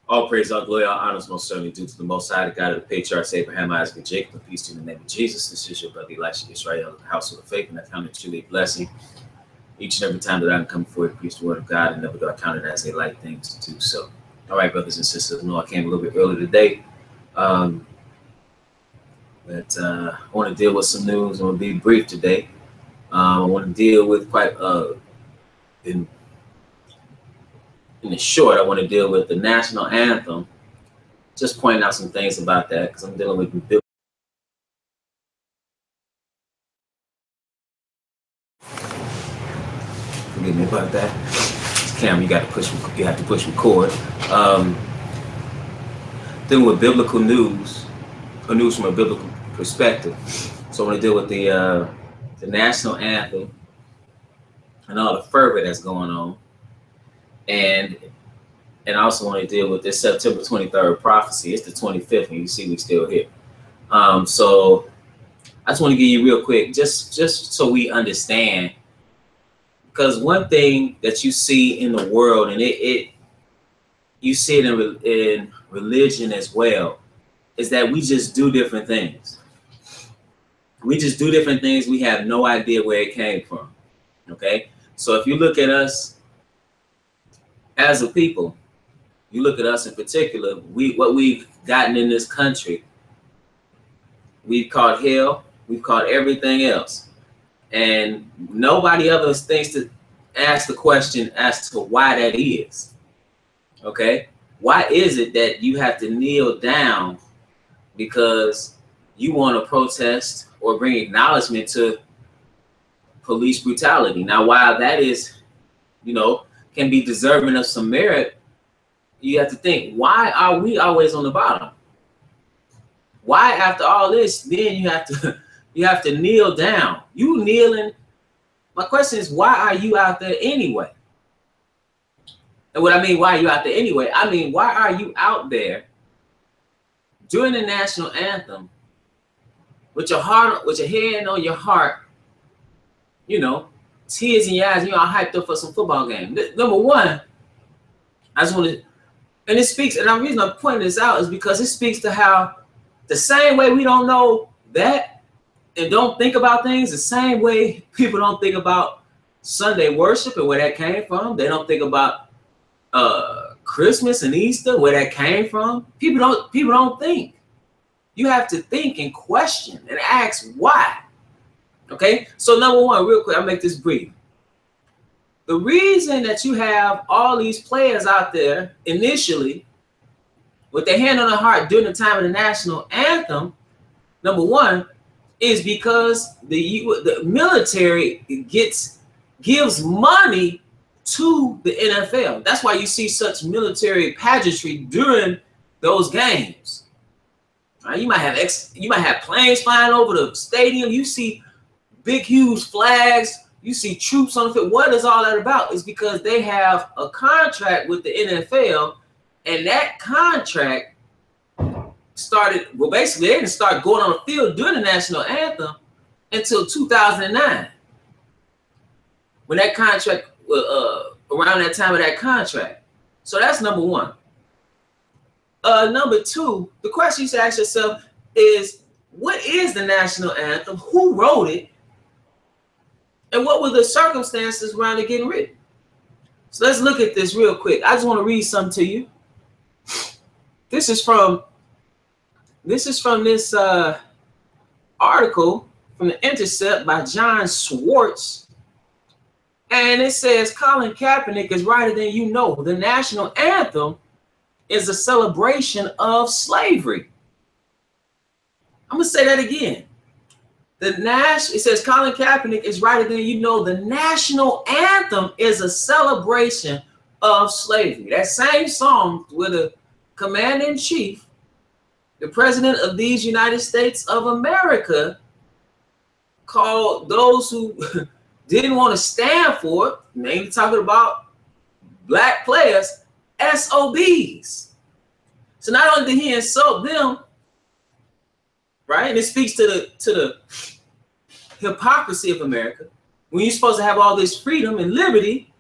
All praise, all glory, all honors most certainly due to the Most High, the God of the patriarchs Abraham, Isaac, and Jacob. And peace to you in the name of Jesus. This is your brother Elisha Israel of the household of faith, and I count it truly a blessing each and every time that I can come forward and preach the word of God, and never do I count it as a light thing to do so. All right, brothers and sisters, I know I came a little bit early today, but I want to deal with some news. I'm going to be brief today. I want to deal with quite in the short, I want to deal with the national anthem. Just pointing out some things about that because I'm dealing with forgive me about that. Cam, you have to push record. Dealing with biblical news, or news from a biblical perspective. So I want to deal with the national anthem and all the fervor that's going on. And I also want to deal with this September 23rd prophecy. It's the 25th, and you see we still here. So I just want to give you real quick, just so we understand, because one thing that you see in the world, and you see it in religion as well, is that we just do different things. We just do different things. We have no idea where it came from. Okay, so if you look at us as a people, you look at us in particular, what we've gotten in this country, we've caught hell, we've caught everything else. And nobody ever thinks to ask the question as to why that is. Okay? Why is it that you have to kneel down because you want to protest or bring acknowledgement to police brutality? Now, while that is, can be deserving of some merit, you have to think, why are we always on the bottom? Why, after all this, then you have to kneel down? You kneeling. My question is, why are you out there anyway? And what I mean, why are you out there anyway? I mean, why are you out there during the national anthem with your heart, with your hand on your heart, tears in your eyes, all hyped up for some football game? Number one, I just want to, and it speaks, and the reason I'm pointing this out is because it speaks to how the same way we don't know that and don't think about things, the same way people don't think about Sunday worship and where that came from. They don't think about Christmas and Easter, where that came from. People don't think. You have to think and question and ask why. Okay, so number one, real quick, I'll make this brief. The reason that you have all these players out there initially with their hand on their heart during the time of the national anthem, number one, is because the military gives money to the NFL. That's why you see such military pageantry during those games. Right? You might have planes flying over the stadium. You see big, huge flags. You see troops on the field. What is all that about? It's because they have a contract with the NFL, and that contract started, well, basically, they didn't start going on the field during the national anthem until 2009. When that contract, around that time of that contract. So that's number one. Number two, the question you should ask yourself is, what is the national anthem? Who wrote it? And what were the circumstances around it getting written? So let's look at this real quick. I just want to read something to you. This is from this article from The Intercept by John Swartz. And it says, Colin Kaepernick is righter than you know. The national anthem is a celebration of slavery. I'm going to say that again. It says Colin Kaepernick is righter than you know. The national anthem is a celebration of slavery. That same song where the commander-in-chief, the president of these United States of America, called those who didn't want to stand for it, mainly talking about black players, SOBs. So not only did he insult them, right? And it speaks to the hypocrisy of America. When you're supposed to have all this freedom and liberty,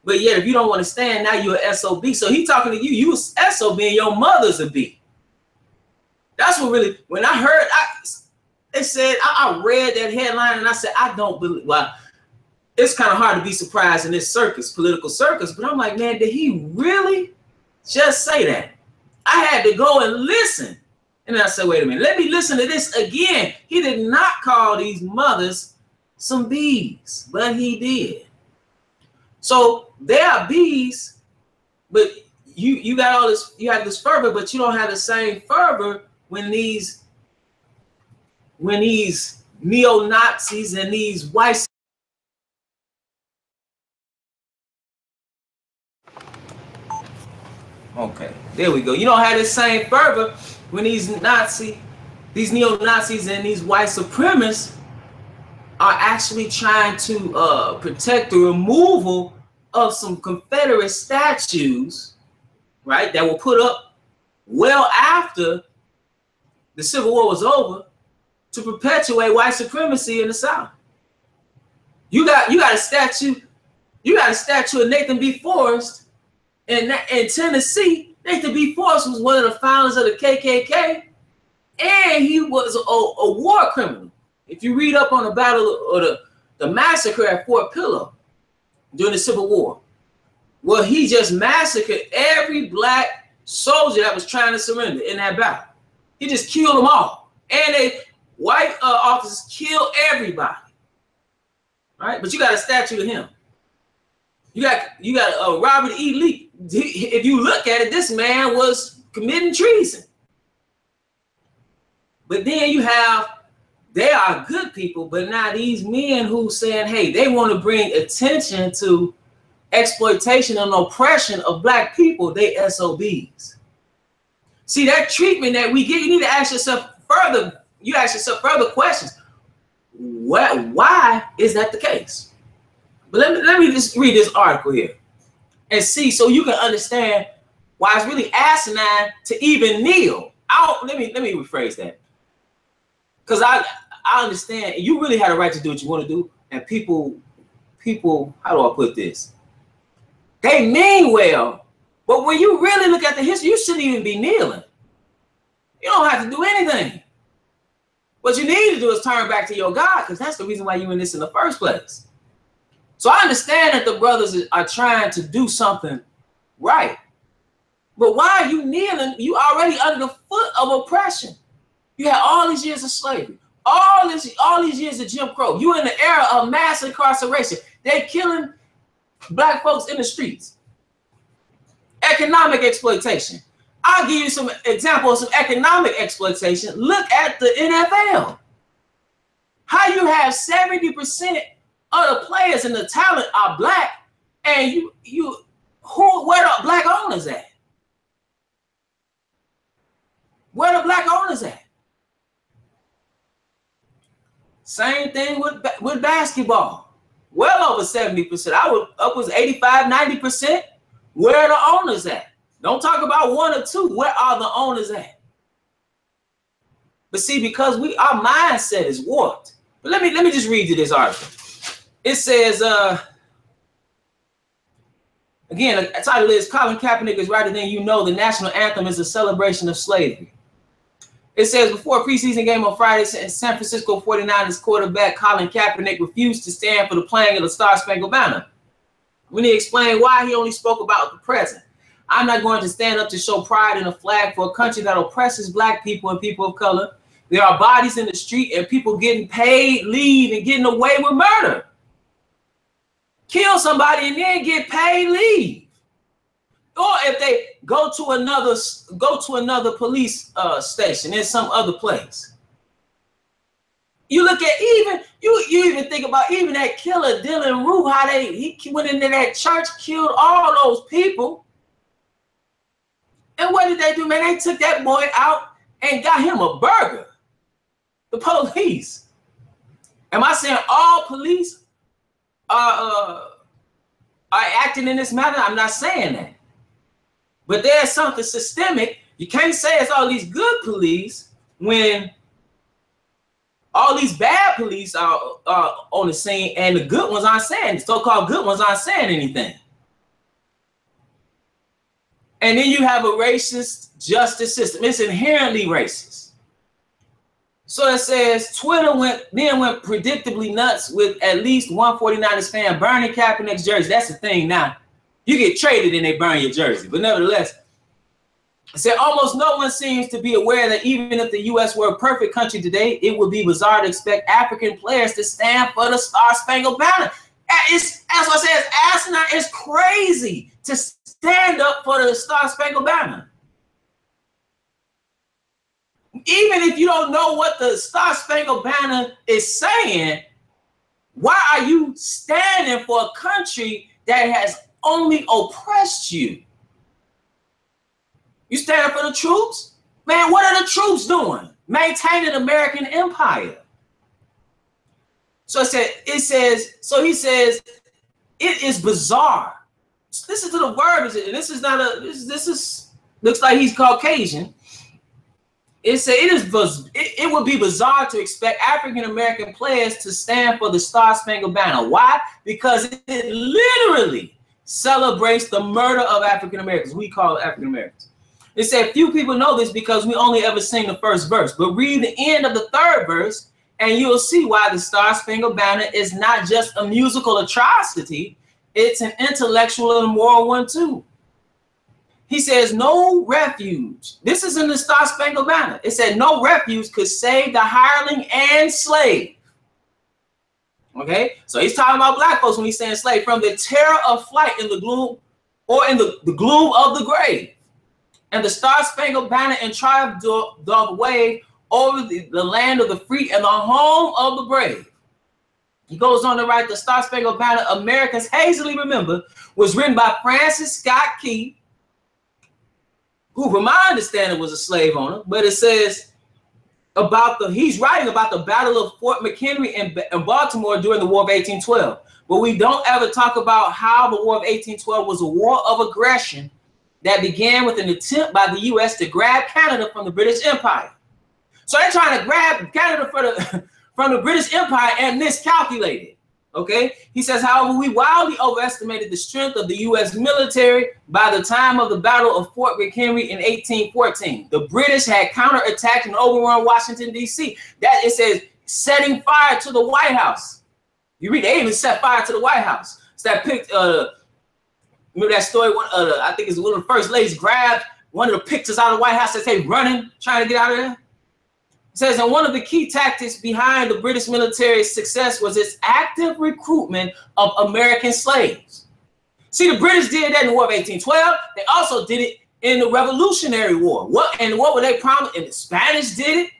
But yet, if you don't want to stand, now you're an SOB. So he talking to you. You was SOB and your mother's a B. That's what really, when I heard, they said, I read that headline and I said, I don't believe, well, it's kind of hard to be surprised in this circus, political circus, but I'm like, man, did he really just say that? I had to go and listen. And then I said, wait a minute, let me listen to this again. He did not call these mothers some bees, but he did. So they are bees, but you got all this, you have this fervor, but you don't have the same fervor when these neo-Nazis and these white. Okay, there we go. You don't have the same fervor when these neo-Nazis and these white supremacists are actually trying to protect the removal of some Confederate statues, right, that were put up well after the Civil War was over to perpetuate white supremacy in the South. You got a statue of Nathan B. Forrest in Tennessee. Nathan B. Forrest was one of the founders of the KKK, and he was a war criminal. If you read up on the battle or the massacre at Fort Pillow during the Civil War, well, he just massacred every black soldier that was trying to surrender in that battle. He just killed them all, and white officers killed everybody. Right, but you got a statue of him. You got Robert E. Lee. If you look at it, this man was committing treason. But then you have, they are good people, but now these men who saying, hey, they want to bring attention to exploitation and oppression of black people, they SOBs. See, that treatment that we get, you need to ask yourself further, questions. Why is that the case? But let me just read this article here and see, so you can understand why it's really asinine to even kneel. Let me rephrase that, because I understand you really had a right to do what you want to do, and people, how do I put this? They mean well, but when you really look at the history, you shouldn't even be kneeling. You don't have to do anything. What you need to do is turn back to your God, because that's the reason why you're in this in the first place. So I understand that the brothers are trying to do something right. But why are you kneeling? You already under the foot of oppression. You had all these years of slavery, all these years of Jim Crow. You in the era of mass incarceration. They're killing black folks in the streets. Economic exploitation. I'll give you some examples of economic exploitation. Look at the NFL. How you have 70% of the players and the talent are black, and where the black owners at? Where the black owners at? Same thing with basketball. Well over 70%. I would upwards 85, 90%. Where are the owners at? Don't talk about one or two. Where are the owners at? But see, because our mindset is warped. But let me just read you this article. It says, again, the title is Colin Kaepernick is right, and then you know the national anthem is a celebration of slavery. It says, before a preseason game on Friday, San Francisco 49ers quarterback Colin Kaepernick refused to stand for the playing of the Star-Spangled Banner. We need to explain why he only spoke about the present. I'm not going to stand up to show pride in a flag for a country that oppresses black people and people of color. There are bodies in the street and people getting paid leave and getting away with murder. Kill somebody and then get paid leave. Or if they go to another police station in some other place. You look at you even think about even that killer Dylan Rue, how he went into that church, killed all those people. And what did they do, man? They took that boy out and got him a burger. The police. Am I saying all police are acting in this manner? I'm not saying that. But there's something systemic. You can't say it's all these good police when all these bad police are on the scene and the good ones aren't saying, the so-called good ones aren't saying anything. And then you have a racist justice system. It's inherently racist. So it says Twitter went predictably nuts with at least one 49ers fan burning Kaepernick's jersey. That's the thing now. You get traded and they burn your jersey. But nevertheless, it said almost no one seems to be aware that even if the U.S. were a perfect country today, it would be bizarre to expect African players to stand for the Star-Spangled Banner. It's, as I said, it's asinine. It's crazy to stand up for the Star-Spangled Banner. Even if you don't know what the Star-Spangled Banner is saying, why are you standing for a country that has only oppressed you? You standing for the troops? Man, what are the troops doing? Maintaining American empire. So he says, it is bizarre. Listen to the word. This is not a, this is, looks like he's Caucasian. It said it would be bizarre to expect African-American players to stand for the Star-Spangled Banner. Why? Because it literally celebrates the murder of African-Americans. We call it African-Americans. It said few people know this because we only ever sing the first verse. But read the end of the third verse and you'll see why the Star-Spangled Banner is not just a musical atrocity. It's an intellectual and moral one too. He says no refuge. This is in the Star-Spangled Banner. It said no refuge could save the hireling and slave. Okay, so he's talking about black folks when he's saying slave, from the terror of flight in the gloom or in the gloom of the grave. And the Star-Spangled Banner and triumph doth wave over the land of the free and the home of the brave. He goes on to write the Star-Spangled Banner, Americans hazily remember, was written by Francis Scott Key, who from my understanding was a slave owner, but it says he's writing about the Battle of Fort McHenry in Baltimore during the War of 1812. But we don't ever talk about how the War of 1812 was a war of aggression that began with an attempt by the U.S. to grab Canada from the British Empire. So they're trying to grab Canada from the British Empire and miscalculated. Okay, he says, however, we wildly overestimated the strength of the U.S. military by the time of the Battle of Fort McHenry in 1814. The British had counterattacked and overrun Washington, D.C. That it says setting fire to the White House. You read, they even set fire to the White House. So that picked, remember that story? I think it's one of the first ladies grabbed one of the pictures out of the White House and say running, trying to get out of there. It says, and one of the key tactics behind the British military's success was its active recruitment of American slaves. See, the British did that in the War of 1812. They also did it in the Revolutionary War. What were they promised? And the Spanish did it.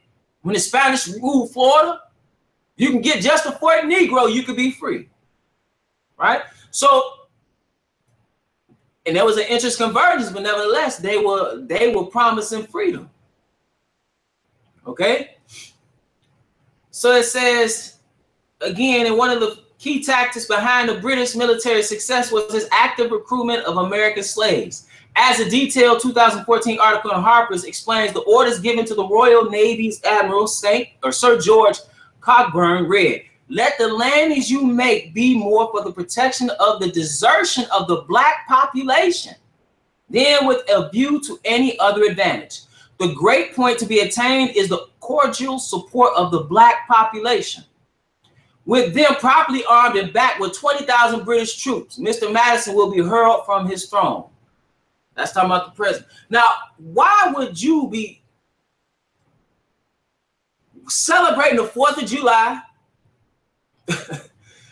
When the Spanish ruled Florida, you can get just a Fort Negro, you could be free. Right? So, and there was an interest convergence, but nevertheless, they were promising freedom. Okay, so it says again, and one of the key tactics behind the British military success was its active recruitment of American slaves. As a detailed 2014 article in Harper's explains, the orders given to the Royal Navy's Admiral Sir George Cockburn read, "Let the landings you make be more for the protection of the desertion of the black population than with a view to any other advantage. The great point to be attained is the cordial support of the black population. With them properly armed and backed with 20,000 British troops, Mr. Madison will be hurled from his throne." That's talking about the president. Now, why would you be celebrating the 4th of July?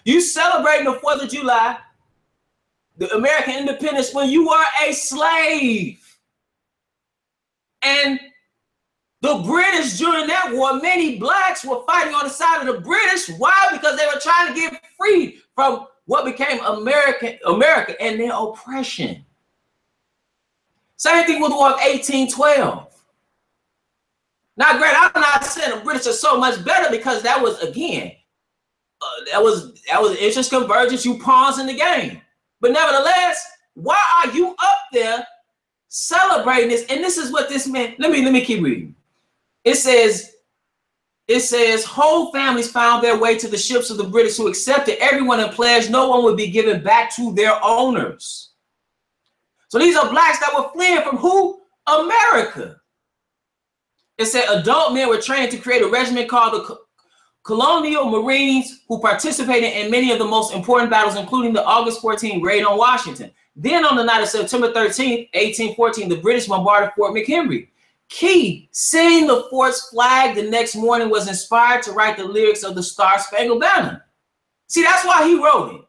You celebrating the 4th of July, the American independence, when you were a slave. And the British during that war, many blacks were fighting on the side of the British. Why? Because they were trying to get free from what became America and their oppression. Same thing with the War of 1812. Now, granted, I'm not saying the British are so much better, because that was, again, that was interest convergence, you pawns in the game. But nevertheless, why are you up there celebrating this? And this is what this meant. Let me keep reading. It says whole families found their way to the ships of the British, who accepted everyone and pledged no one would be given back to their owners. So these are blacks that were fleeing from who? America. It said adult men were trained to create a regiment called the Colonial Marines, who participated in many of the most important battles, including the August 14th raid on Washington. Then on the night of September 13th, 1814, the British bombarded Fort McHenry. Key, seeing the fort's flag the next morning, was inspired to write the lyrics of the Star-Spangled Banner. See, that's why he wrote it.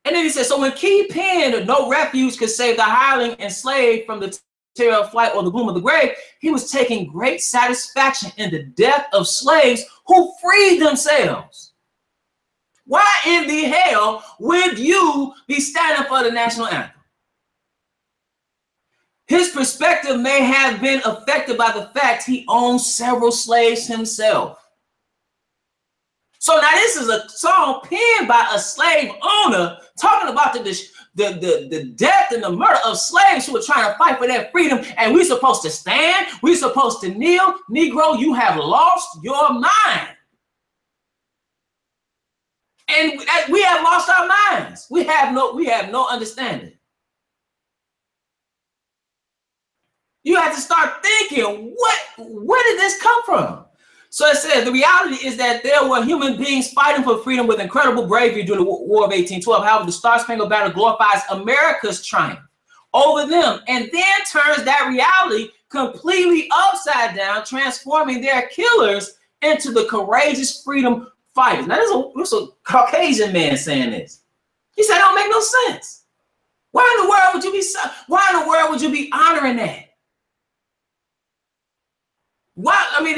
And then he said, so when Key penned "No refuge could save the hireling and slave from the terror of flight or the gloom of the grave," he was taking great satisfaction in the death of slaves who freed themselves. Why in the hell would you be standing for the national anthem? His perspective may have been affected by the fact he owned several slaves himself. So now this is a song penned by a slave owner talking about the death and the murder of slaves who were trying to fight for their freedom. And we're supposed to stand. We're supposed to kneel. Negro, you have lost your mind. And we have lost our minds. We have no understanding. You have to start thinking, where did this come from? So it says the reality is that there were human beings fighting for freedom with incredible bravery during the War of 1812. However, the Star-Spangled Banner glorifies America's triumph over them and then turns that reality completely upside down, transforming their killers into the courageous freedom fighters. Now, this is a Caucasian man saying this. He said, "It don't make no sense. Why in the world would you be honoring that? Why? I mean,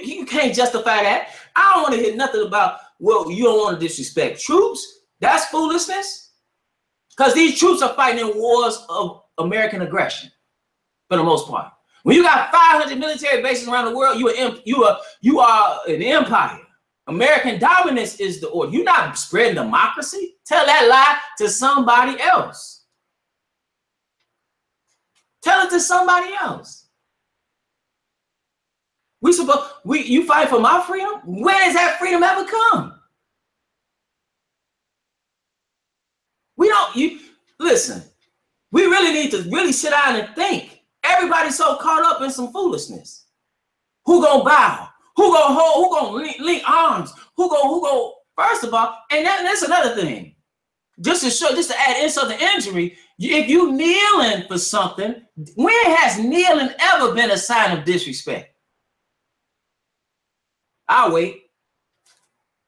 you can't justify that. I don't want to hear nothing about, well, you don't want to disrespect troops. That's foolishness. Because these troops are fighting in wars of American aggression, for the most part. When you got 500 military bases around the world, you are an empire. American dominance is the order. You're not spreading democracy. Tell that lie to somebody else. Tell it to somebody else. You fight for my freedom? When has that freedom ever come? Listen, we really need to really sit down and think. Everybody's so caught up in some foolishness. Who gonna bow? Who gonna hold? Who gonna link arms? Who go? First of all, and that's another thing. Just to add insult to injury, if you kneeling for something, when has kneeling ever been a sign of disrespect? I'll wait.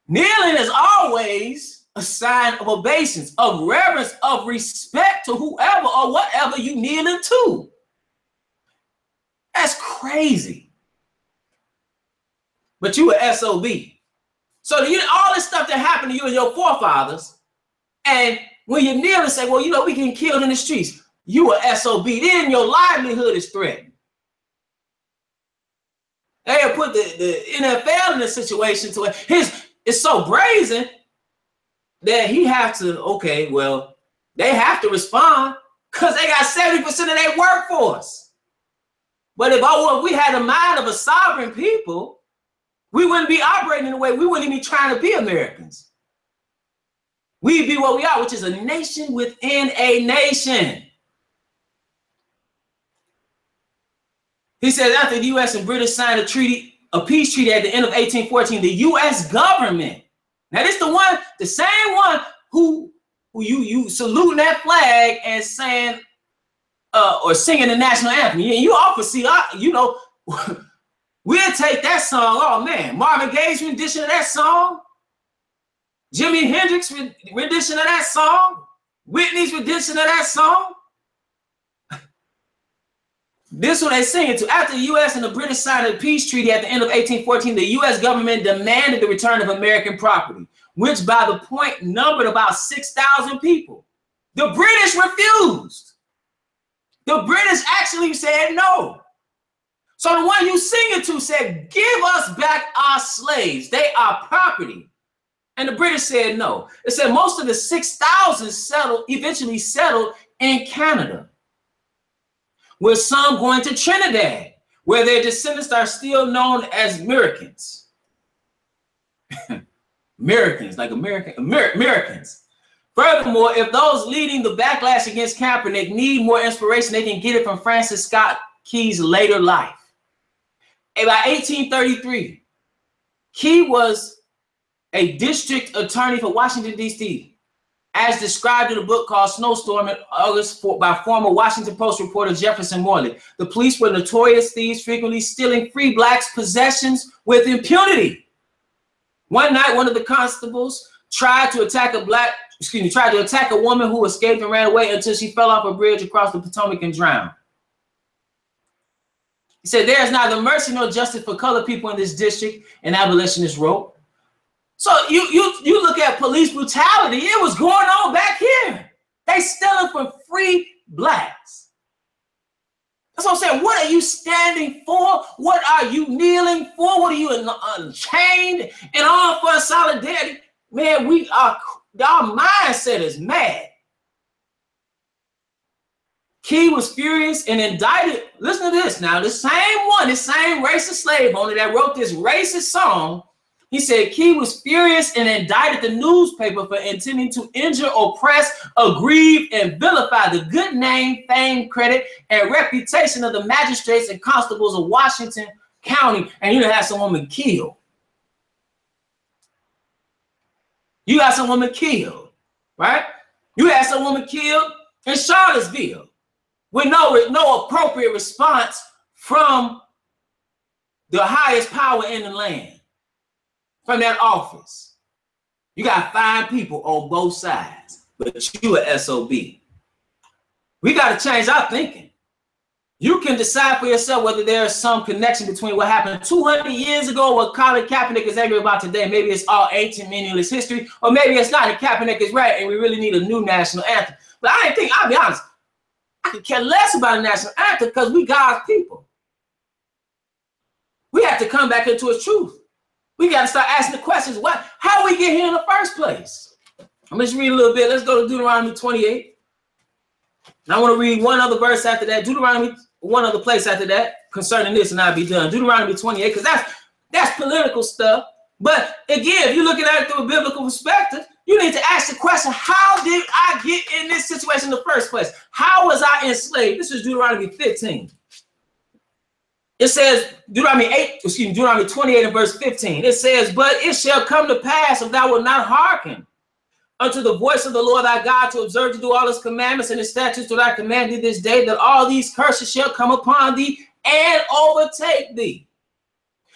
Kneeling is always a sign of obeisance, of reverence, of respect to whoever or whatever you kneeling to. That's crazy. But you an SOB. So all this stuff that happened to you and your forefathers, and when you kneel and say, well, we getting killed in the streets, you a SOB, then your livelihood is threatened. They have put the NFL in a situation to where it's so brazen that he have to, they have to respond because they got 70% of their workforce. But if we had the mind of a sovereign people, we wouldn't be operating the way, we wouldn't even be trying to be Americans. We'd be what we are, which is a nation within a nation. He says after the U.S. and British signed a peace treaty at the end of 1814, the U.S. government, now this the same one who you saluting that flag and saying or singing the national anthem. You often see, we'll take that song. Oh man, Marvin Gaye's rendition of that song, Jimi Hendrix's rendition of that song, Whitney's rendition of that song. This is what they sing to. After the U.S. and the British signed a peace treaty at the end of 1814, the U.S. government demanded the return of American property, which by the point numbered about 6,000 people. The British refused. The British actually said no. So the one you singing to said, give us back our slaves. They are property. And the British said no. It said most of the 6,000 eventually settled in Canada, with some going to Trinidad, where their descendants are still known as Americans. Americans, like Americans. Furthermore, if those leading the backlash against Kaepernick need more inspiration, they can get it from Francis Scott Key's later life. And by 1833, Key was a district attorney for Washington, D.C., as described in a book called Snowstorm in August by former Washington Post reporter Jefferson Morley. The police were notorious thieves, frequently stealing free blacks' possessions with impunity. One night, one of the constables tried to attack a woman who escaped and ran away until she fell off a bridge across the Potomac and drowned. He said, "There is neither mercy nor justice for colored people in this district," an abolitionist wrote. So you look at police brutality, it was going on back here. They stealing from free blacks. That's what I'm saying. What are you standing for? What are you kneeling for? What are you unchained and all for solidarity? Man, our mindset is mad. Key was furious and indicted. Listen to this now. The same racist slave owner that wrote this racist song, he said Key was furious and indicted the newspaper for intending to injure, oppress, aggrieve, and vilify the good name, fame, credit, and reputation of the magistrates and constables of Washington County. And you had some woman killed. You got some woman killed, right? You had some woman killed in Charlottesville with no appropriate response from the highest power in the land, from that office. You got 5 people on both sides, but you a SOB. We got to change our thinking. You can decide for yourself whether there is some connection between what happened 200 years ago, what Colin Kaepernick is angry about today. Maybe it's all ancient, meaningless history, or maybe it's not, and Kaepernick is right, and we really need a new national anthem. But I'll be honest, I could care less about a national anthem because we God's people. We have to come back into its truth. We got to start asking the questions, how we get here in the first place? I'm just read a little bit. Let's go to Deuteronomy 28. And I want to read one other verse after that. Deuteronomy, one other place after that concerning this, and I'll be done. Deuteronomy 28, because that's political stuff. But again, if you're looking at it through a biblical perspective, you need to ask the question, how did I get in this situation in the first place? How was I enslaved? This is Deuteronomy 15. It says, Deuteronomy 28 and verse 15. It says, "But it shall come to pass, if thou wilt not hearken unto the voice of the Lord thy God, to observe to do all his commandments and his statutes that I command thee this day, that all these curses shall come upon thee and overtake thee."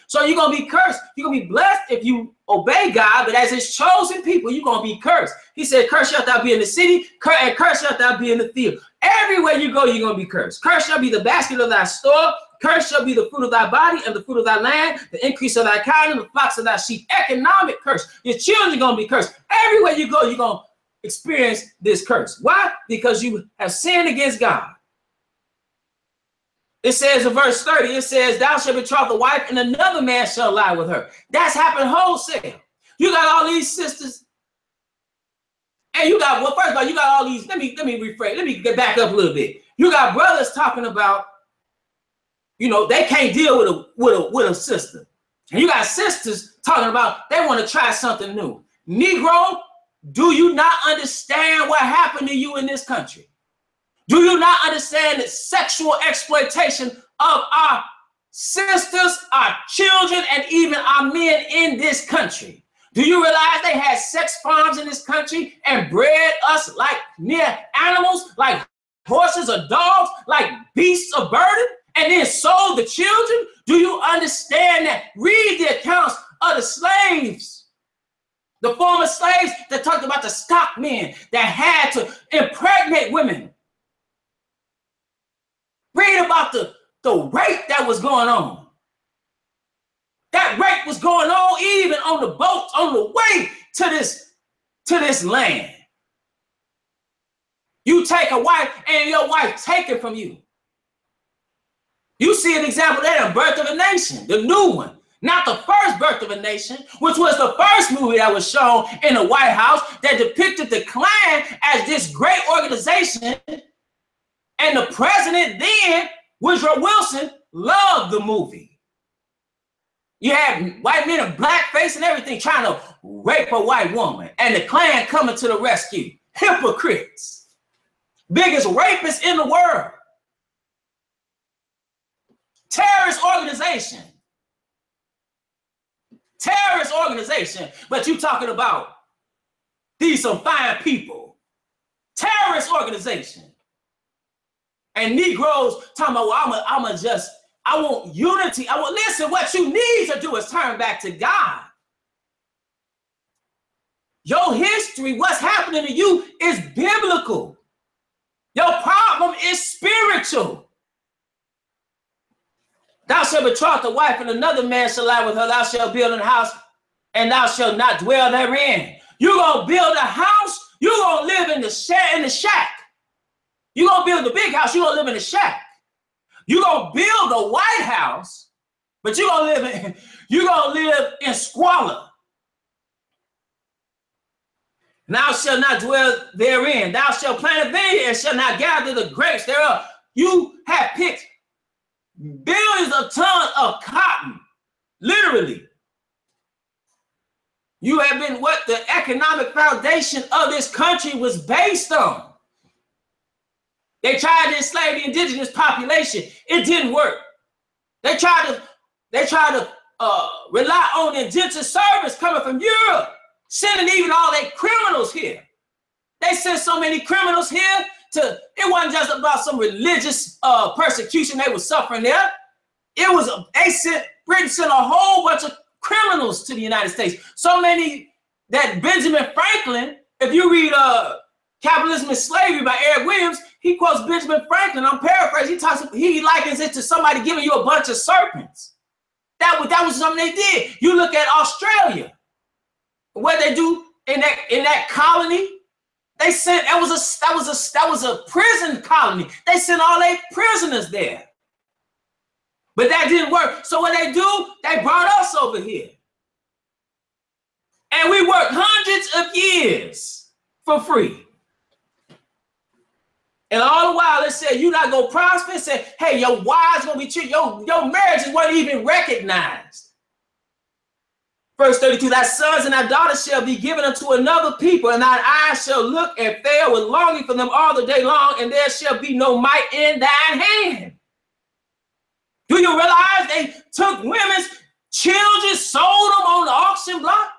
So you're going to be cursed. You're going to be blessed if you obey God, but as his chosen people, you're going to be cursed. He said, "Cursed shalt thou be in the city, and cursed shalt thou be in the field." Everywhere you go, you're going to be cursed. "Cursed shall be the basket of thy store. Cursed shall be the fruit of thy body and the fruit of thy land, the increase of thy kind and the flocks of thy sheep." Economic curse. Your children are going to be cursed. Everywhere you go, you're going to experience this curse. Why? Because you have sinned against God. It says in verse 30, it says, "Thou shalt betroth a wife, and another man shall lie with her." That's happened wholesale. You got all these sisters, and you got, first of all, you got all these, let me rephrase, let me get back up a little bit. You got brothers talking about, they can't deal with a sister. And you got sisters talking about they want to try something new. Negro, do you not understand what happened to you in this country? Do you not understand the sexual exploitation of our sisters, our children, and even our men in this country? Do you realize they had sex farms in this country and bred us like mere animals, like horses or dogs, like beasts of burden, and then sold the children? Do you understand that? Read the accounts of the slaves, the former slaves that talked about the stockmen that had to impregnate women. Read about the rape that was going on. That rape was going on even on the boats on the way to this land. You take a wife and your wife taken from you. You see an example of that in Birth of a Nation, the new one. Not the first Birth of a Nation, which was the first movie that was shown in the White House that depicted the Klan as this great organization. And the president then, Woodrow Wilson, loved the movie. You had white men in blackface and everything trying to rape a white woman, and the Klan coming to the rescue. hypocrites, biggest rapists in the world, terrorist organization. Terrorist organization, but you talking about these some fine people. Terrorist organization. And Negroes talking about, well, I want unity. Listen, what you need to do is turn back to God. Your history, what's happening to you is biblical. Your problem is spiritual. Thou shalt betroth a wife, and another man shall lie with her. Thou shalt build a house, and thou shalt not dwell therein. You're going to build a house. You're going to live in the shack. You're going to build the big house. You're going to live in the shack. You're going to build a White House, but you're going to live in squalor. Thou shalt not dwell therein. Thou shalt plant a vineyard and shalt not gather the grapes thereof. You have picked billions of tons of cotton, literally. You have been what the economic foundation of this country was based on. They tried to enslave the indigenous population. It didn't work. They tried to rely on the indentured servants coming from Europe, sending even all their criminals here. They sent so many criminals here. It wasn't just about some religious persecution they were suffering there. It was Britain sent a whole bunch of criminals to the United States. So many that Benjamin Franklin, if you read Capitalism and Slavery by Eric Williams, he quotes Benjamin Franklin. I'm paraphrasing. He likens it to somebody giving you a bunch of serpents. That was something they did. You look at Australia, what they do in that colony. They sent that was a prison colony. They sent all their prisoners there. But that didn't work. So what they do, they brought us over here. And we worked hundreds of years for free. And all the while, they said, you're not going to prosper. They said, hey, your wives going to be treated. Your marriages weren't even recognized. Verse 32, thy sons and thy daughters shall be given unto another people, and thine eyes shall look and fail with longing for them all the day long, and there shall be no might in thine hand. Do you realize they took women's children, sold them on the auction block?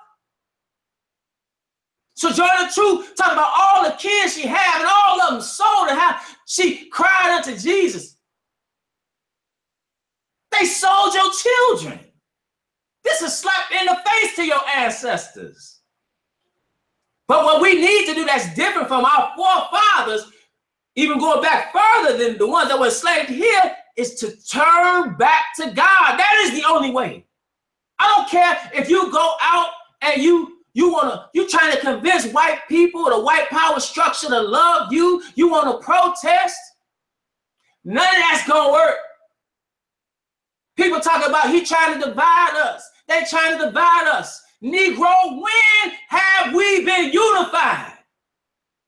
Sojourner Truth talking about all the kids she had, and all of them sold, and how she cried unto Jesus. They sold your children. This is a slap in the face to your ancestors. But what we need to do that's different from our forefathers, even going back further than the ones that were enslaved here, is to turn back to God. That is the only way. I don't care if you go out and you're trying to convince white people, the white power structure to love you. You want to protest. None of that's going to work. People talk about he trying to divide us. They trying to divide us. Negro, when have we been unified?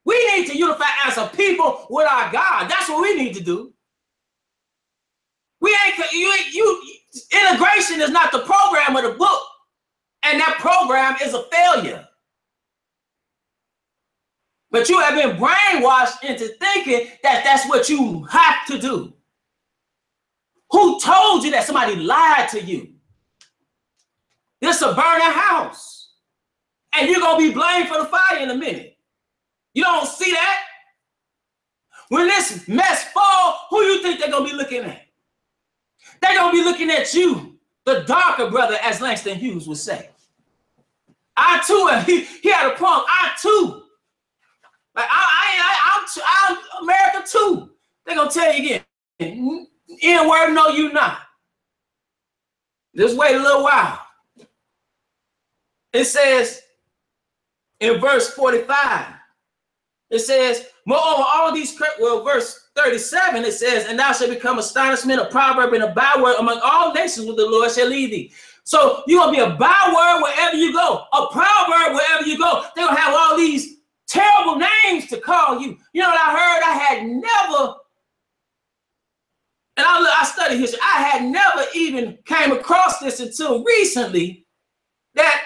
We need to unify as a people with our God. That's what we need to do. Integration is not the program of the book. And that program is a failure. But you have been brainwashed into thinking that that's what you have to do. Who told you that? Somebody lied to you. This is a burning house. And you're going to be blamed for the fire in a minute. You don't see that? When this mess falls, who you think they're going to be looking at? They're going to be looking at you, the darker brother, as Langston Hughes would say. I too, he had a problem. I too. Like, I'm America too. They're going to tell you again, N-word, no, you not. Just wait a little while. It says in verse 45, it says, moreover, all these, verse 37, it says, and thou shalt become astonishment, a proverb, and a byword among all nations with the Lord shall lead thee. So you're going to be a byword wherever you go, a proverb wherever you go. They're going to have all these terrible names to call you. You know what I heard? I had never, and I studied history, I had never even came across this until recently, that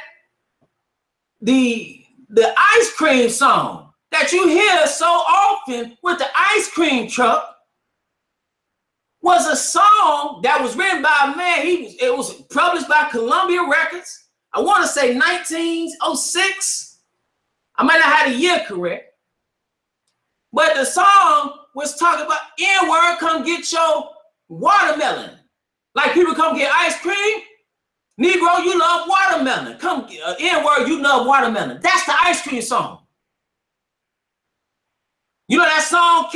the ice cream song that you hear so often with the ice cream truck was a song that was written by a man. It was published by Columbia Records. I want to say 1906. I might not have the year correct. But the song was talking about N-word, come get your watermelon. Like people come get ice cream. Negro, you love watermelon. Come, N-word, you love watermelon. That's the ice cream song. You know that song?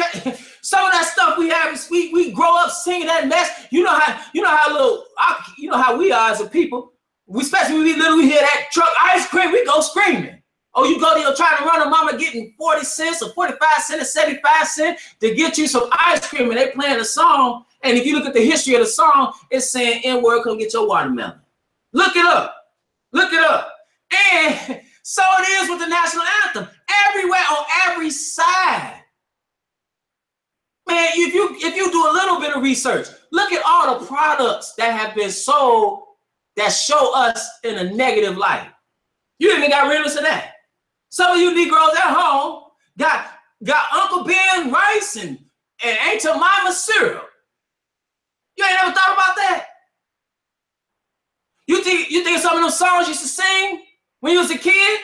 Some of that stuff we have is we grow up singing that mess. You know how we are as a people. Especially when we little, we hear that truck ice cream, we go screaming. Oh, you go there trying to run a mama getting 40 cents or 45 cents or 75 cents to get you some ice cream, and they playing a song. And if you look at the history of the song, it's saying N-word, come get your watermelon. Look it up. Look it up. And so it is with the national anthem. Everywhere, on every side. Man, if you do a little bit of research, look at all the products that have been sold that show us in a negative light. You even got rid of that. Some of you Negroes at home got Uncle Ben rice and Aunt Jemima cereal. You ain't never thought about that? You think some of them songs you used to sing when you was a kid?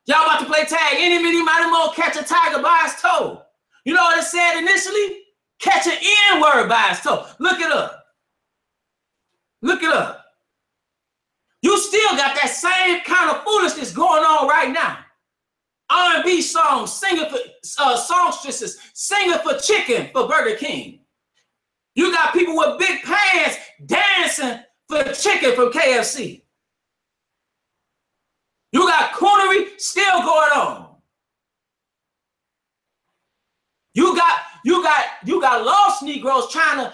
Y'all about to play tag, any, mini, mighty, mo, catch a tiger by its toe. You know what it said initially? Catch an N-word by its toe. Look it up. Look it up. You still got that same kind of foolishness going on right now. R&B songs, singing for songstresses, singing for chicken for Burger King. You got people with big pants dancing for chicken from KFC. You got coonery still going on. You got lost Negroes trying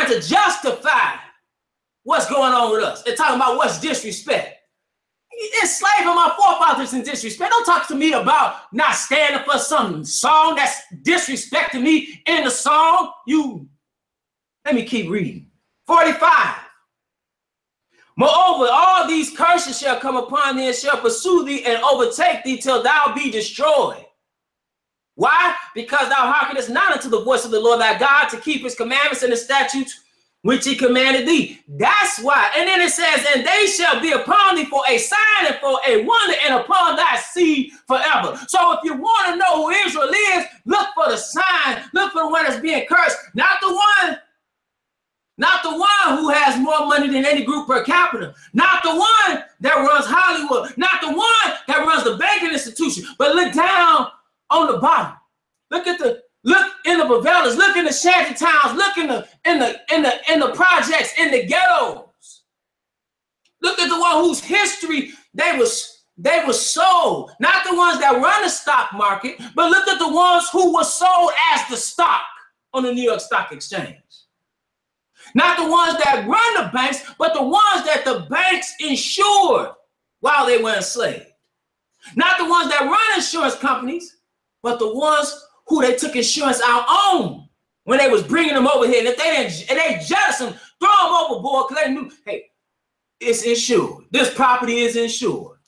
to justify what's going on with us. They're talking about what's disrespect. Enslaving my forefathers in disrespect. Don't talk to me about not standing for some song that's disrespecting me in the song. Let me keep reading. 45. Moreover, all these curses shall come upon thee and shall pursue thee and overtake thee till thou be destroyed. Why? Because thou hearkenest not unto the voice of the Lord thy God to keep his commandments and the statutes which he commanded thee. That's why. And then it says, and they shall be upon thee for a sign and for a wonder and upon thy seed forever. So if you want to know who Israel is, look for the sign. Look for the one that's being cursed. Not the one who has more money than any group per capita. Not the one that runs Hollywood. Not the one that runs the banking institution. But look down on the bottom. Look in the favelas. Look in the shanty towns. Look in the projects, in the ghettos. Look at the one whose history they were sold. Not the ones that run the stock market, but look at the ones who were sold as the stock on the New York Stock Exchange. Not the ones that run the banks, but the ones that the banks insured while they were enslaved. Not the ones that run insurance companies, but the ones who they took insurance out on when they was bringing them over here. And if they jettison, throw them overboard because they knew, hey, it's insured. This property is insured.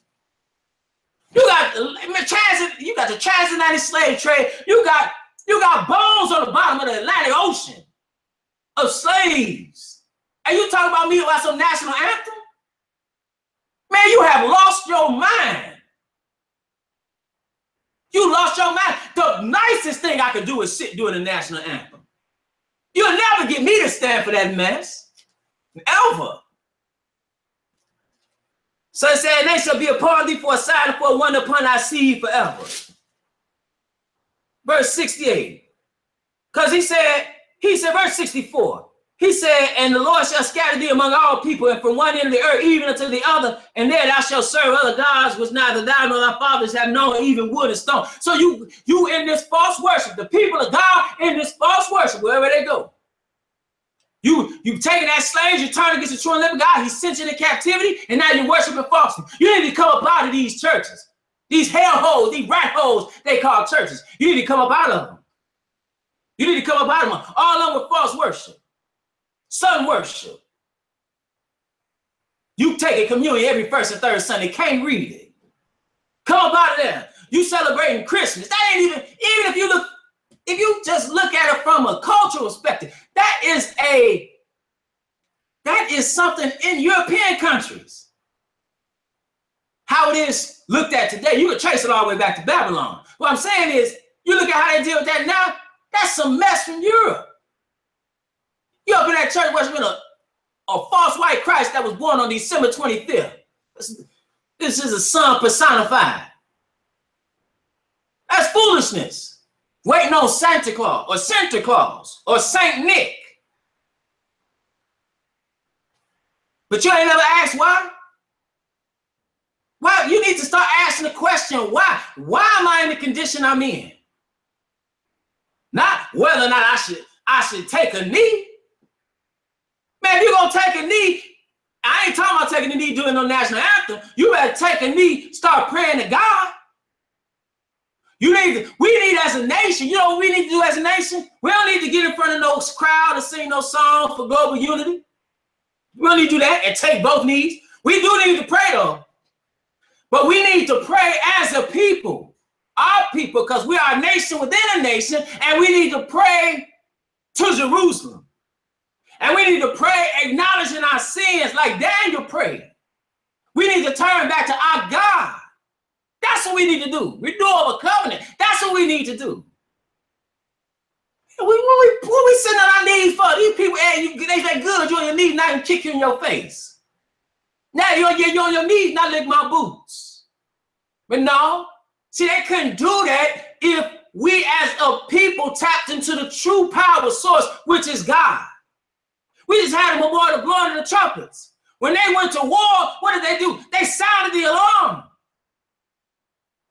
You got the transatlantic slave trade. You got bones on the bottom of the Atlantic Ocean of slaves. And you talking about me about some national anthem? Man, you have lost your mind. You lost your mind. The nicest thing I could do is sit during the national anthem. You'll never get me to stand for that mess. Ever. So it said, they shall be upon thee for a sign and for a wonder upon thy seed forever. Verse 68. Because he said, verse 64, he said, and the Lord shall scatter thee among all people, and from one end of the earth even unto the other, and there thou shalt serve other gods, which neither thou nor thy fathers have known, even wood and stone. So you in this false worship, the people of God in this false worship, wherever they go. You've taken that slaves, you turn against the true and living God, he sent you into captivity, and now you're worshiping falsely. You need to come up out of these churches, these hellholes, these rat holes they call churches. You need to come up out of them. You need to come up out of them. All of them with false worship. Sun worship. You take a communion every first and third Sunday. Can't read it. Come up out of there. You celebrating Christmas. That ain't even if you just look at it from a cultural perspective, that is something in European countries. How it is looked at today, you can trace it all the way back to Babylon. What I'm saying is, you look at how they deal with that now, that's some mess from Europe. You up in that church worshiping a false white Christ that was born on December 25th. This is a son personified. That's foolishness. Waiting on Santa Claus or Saint Nick. But you ain't never asked why? Well, you need to start asking the question, why? Why am I in the condition I'm in? Not whether or not I should take a knee. Man, if you're going to take a knee, I ain't talking about taking a knee doing no national anthem. You better take a knee, start praying to God. We need as a nation, you know what we need to do as a nation? We don't need to get in front of no crowd and sing no song for global unity. We don't need to do that and take both knees. We do need to pray though. But we need to pray as a people, our people, because we are a nation within a nation, and we need to pray to Jerusalem. And we need to pray acknowledging our sins like Daniel prayed. We need to turn back to our God. That's what we need to do. Renew of a covenant. That's what we need to do. What we sitting on our knees for? These people, hey, they say good, you're on your knees, not even kick you in your face. Now you're on your knees, not lick my boots. But no, see, they couldn't do that if we as a people tapped into the true power source, which is God. We just had a memorial blowing the trumpets. When they went to war, what did they do? They sounded the alarm.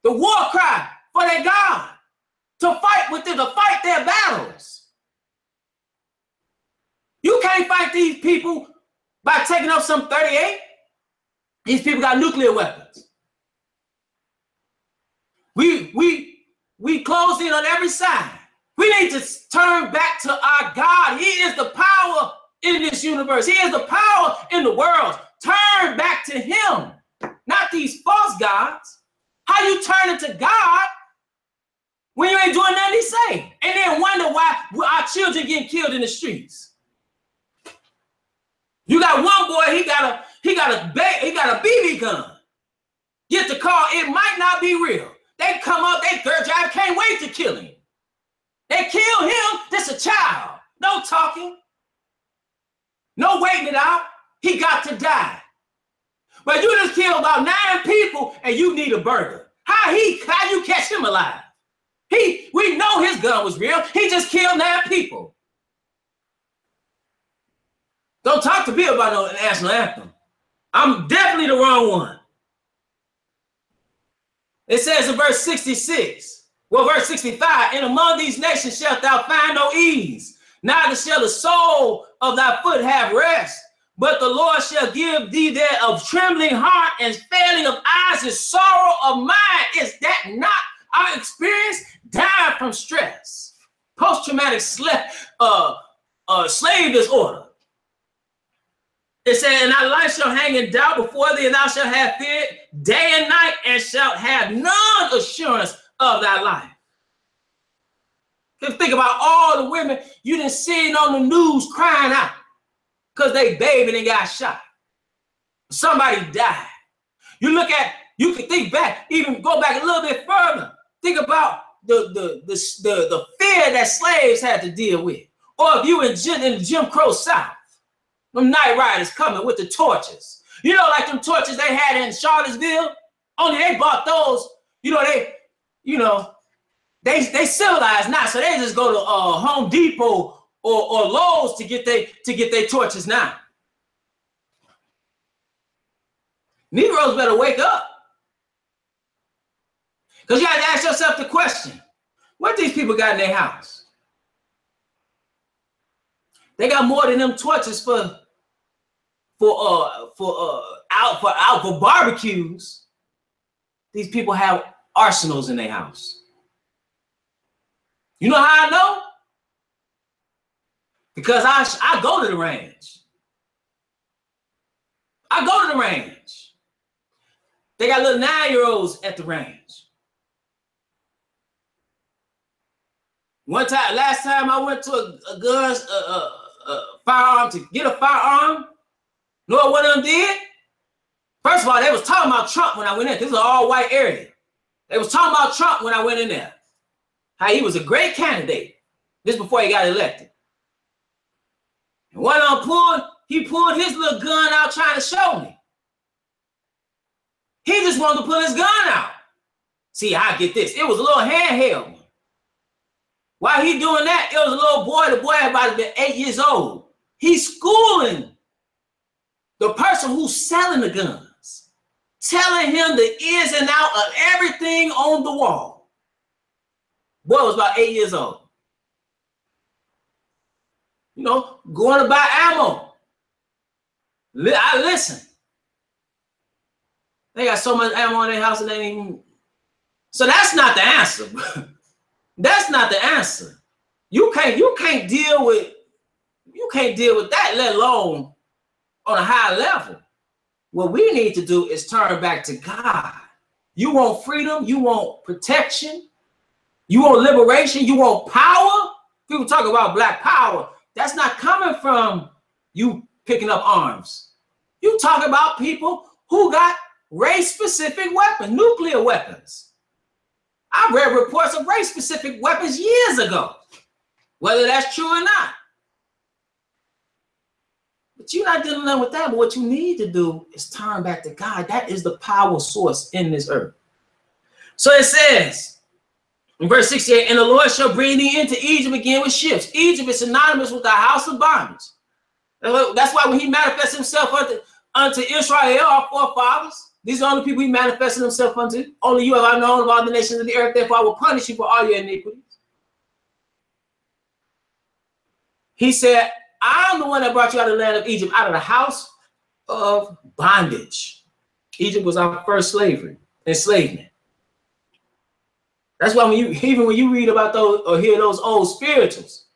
The war cry for their God. To fight with them, to fight their battles. You can't fight these people by taking up some 38. These people got nuclear weapons. We closed in on every side. We need to turn back to our God. He is the power in this universe. He is the power in the world. Turn back to him, not these false gods. How you turn it to God when you ain't doing nothing he say? And then wonder why our children getting killed in the streets. You got one boy, he got a BB gun. Get the call, it might not be real. They come up, they third drive, can't wait to kill him. They kill him, this a child. No talking. No waiting it out. He got to die. But you just killed about 9 people and you need a burger. How you catch him alive? We know his gun was real. He just killed 9 people. Don't talk to me about no national anthem. I'm definitely the wrong one. It says in verse 66, well, verse 65, and among these nations shalt thou find no ease, neither shall the sole of thy foot have rest. But the Lord shall give thee there of trembling heart and failing of eyes and sorrow of mind. Is that not our experience? Dying from stress. Post-traumatic slave disorder. It said, and thy life shall hang in doubt before thee, and thou shalt have fear day and night, and shalt have none assurance of thy life. Just think about all the women you done seen on the news crying out because they baby and got shot. Somebody died. You can think back, even go back a little bit further. Think about the fear that slaves had to deal with. Or if you in the Jim Crow South, them night riders coming with the torches. You know, like them torches they had in Charlottesville, only they bought those, they civilized now, so they just go to Home Depot or Lowe's to get their torches now. Negroes better wake up. Because you have to ask yourself the question, what these people got in their house? They got more than them torches for barbecues. These people have arsenals in their house. You know how I know? Because I go to the range. I go to the range. They got little 9-year-olds at the range. Last time I went to a firearm to get a firearm, you know what one of them did? First of all, they was talking about Trump when I went in. This is an all-white area. They was talking about Trump when I went in there. How he was a great candidate. This before he got elected. And one of them pulled his little gun out trying to show me. He just wanted to pull his gun out. See, I get this. It was a little handheld one. While he doing that, it was a little boy. The boy had about to be 8 years old. He's schooling the person who's selling the guns, telling him the ins and out of everything on the wall. Boy was about 8 years old. You know, going to buy ammo. I listen. They got so much ammo in their house and they ain't even. So that's not the answer. That's not the answer. You can't deal with that, let alone on a high level. What we need to do is turn back to God. You want freedom, you want protection, you want liberation, you want power. People talk about black power. That's not coming from you picking up arms. You talk about people who got race-specific weapons, nuclear weapons. I read reports of race-specific weapons years ago, whether that's true or not. But you're not dealing with that. But what you need to do is turn back to God. That is the power source in this earth. So it says in verse 68, and the Lord shall bring thee into Egypt again with ships. Egypt is synonymous with the house of bondage. That's why when he manifests himself unto Israel, our forefathers, these are the only people he manifested himself unto. Only you have I known of all the nations of the earth, therefore I will punish you for all your iniquities. He said, I'm the one that brought you out of the land of Egypt, out of the house of bondage. Egypt was our first enslavement. That's why even when you read about those or hear those old spirituals,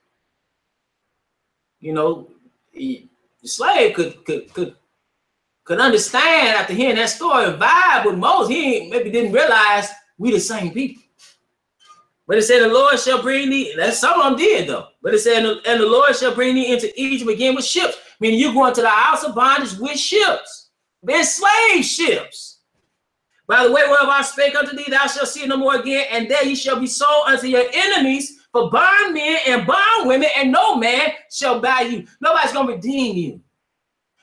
you know, the slave could understand after hearing that story and vibe with Moses. He maybe didn't realize we the same people. But it said, the Lord shall bring thee, that some of them did though. But it said, and the Lord shall bring thee into Egypt again with ships. Meaning you're going to the house of bondage with ships. They're slave ships. By the way, whereof I spake unto thee, thou shalt see it no more again, and there you shall be sold unto your enemies for bondmen and bondwomen, and no man shall buy you. Nobody's going to redeem you.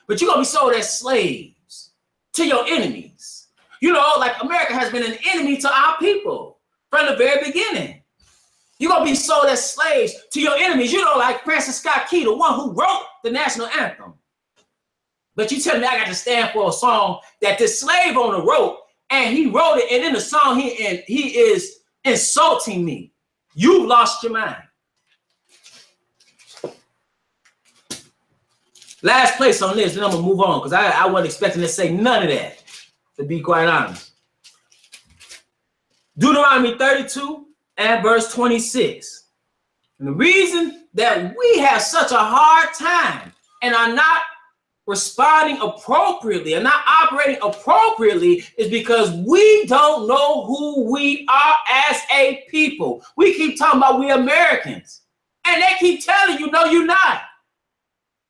But you're going to be sold as slaves to your enemies. You know, like America has been an enemy to our people from the very beginning. You're going to be sold as slaves to your enemies. You know, like Francis Scott Key, the one who wrote the national anthem. But you tell me I got to stand for a song that this slave owner wrote, and he wrote it, and in the song he is insulting me. You've lost your mind. Last place on this, then I'm going to move on, because I wasn't expecting to say none of that, to be quite honest. Deuteronomy 32 and verse 26. And the reason that we have such a hard time and are not responding appropriately and not operating appropriately is because we don't know who we are as a people. We keep talking about we Americans, and they keep telling you, no, you're not.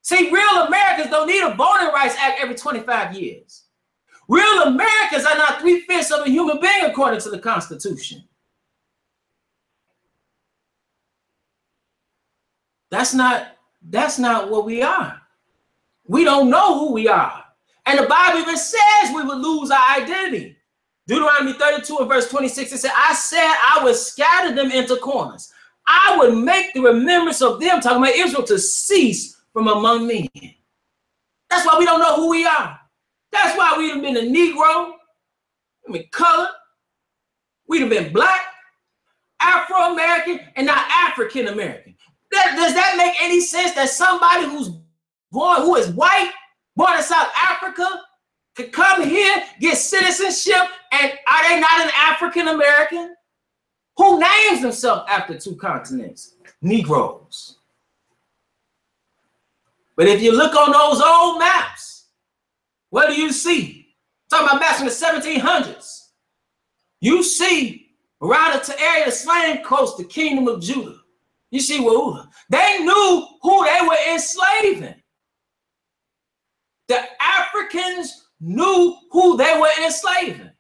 See, real Americans don't need a Voting Rights Act every 25 years. Real Americans are not 3/5 of a human being according to the Constitution. That's not what we are. We don't know who we are. And the Bible even says we would lose our identity. Deuteronomy 32 and verse 26, it said, I said I would scatter them into corners. I would make the remembrance of them, talking about Israel, to cease from among men. That's why we don't know who we are. That's why we've been a Negro, we've been colored, we've been black, Afro-American, and not African-American. Does that make any sense that somebody who is white, born in South Africa, could come here, get citizenship, and are they not an African-American? Who names themselves after two continents? Negroes. But if you look on those old maps, what do you see? Talking about back in the 1700s. You see around the area of the slave coast, the kingdom of Judah. You see where they knew who they were enslaving. The Africans knew who they were enslaving.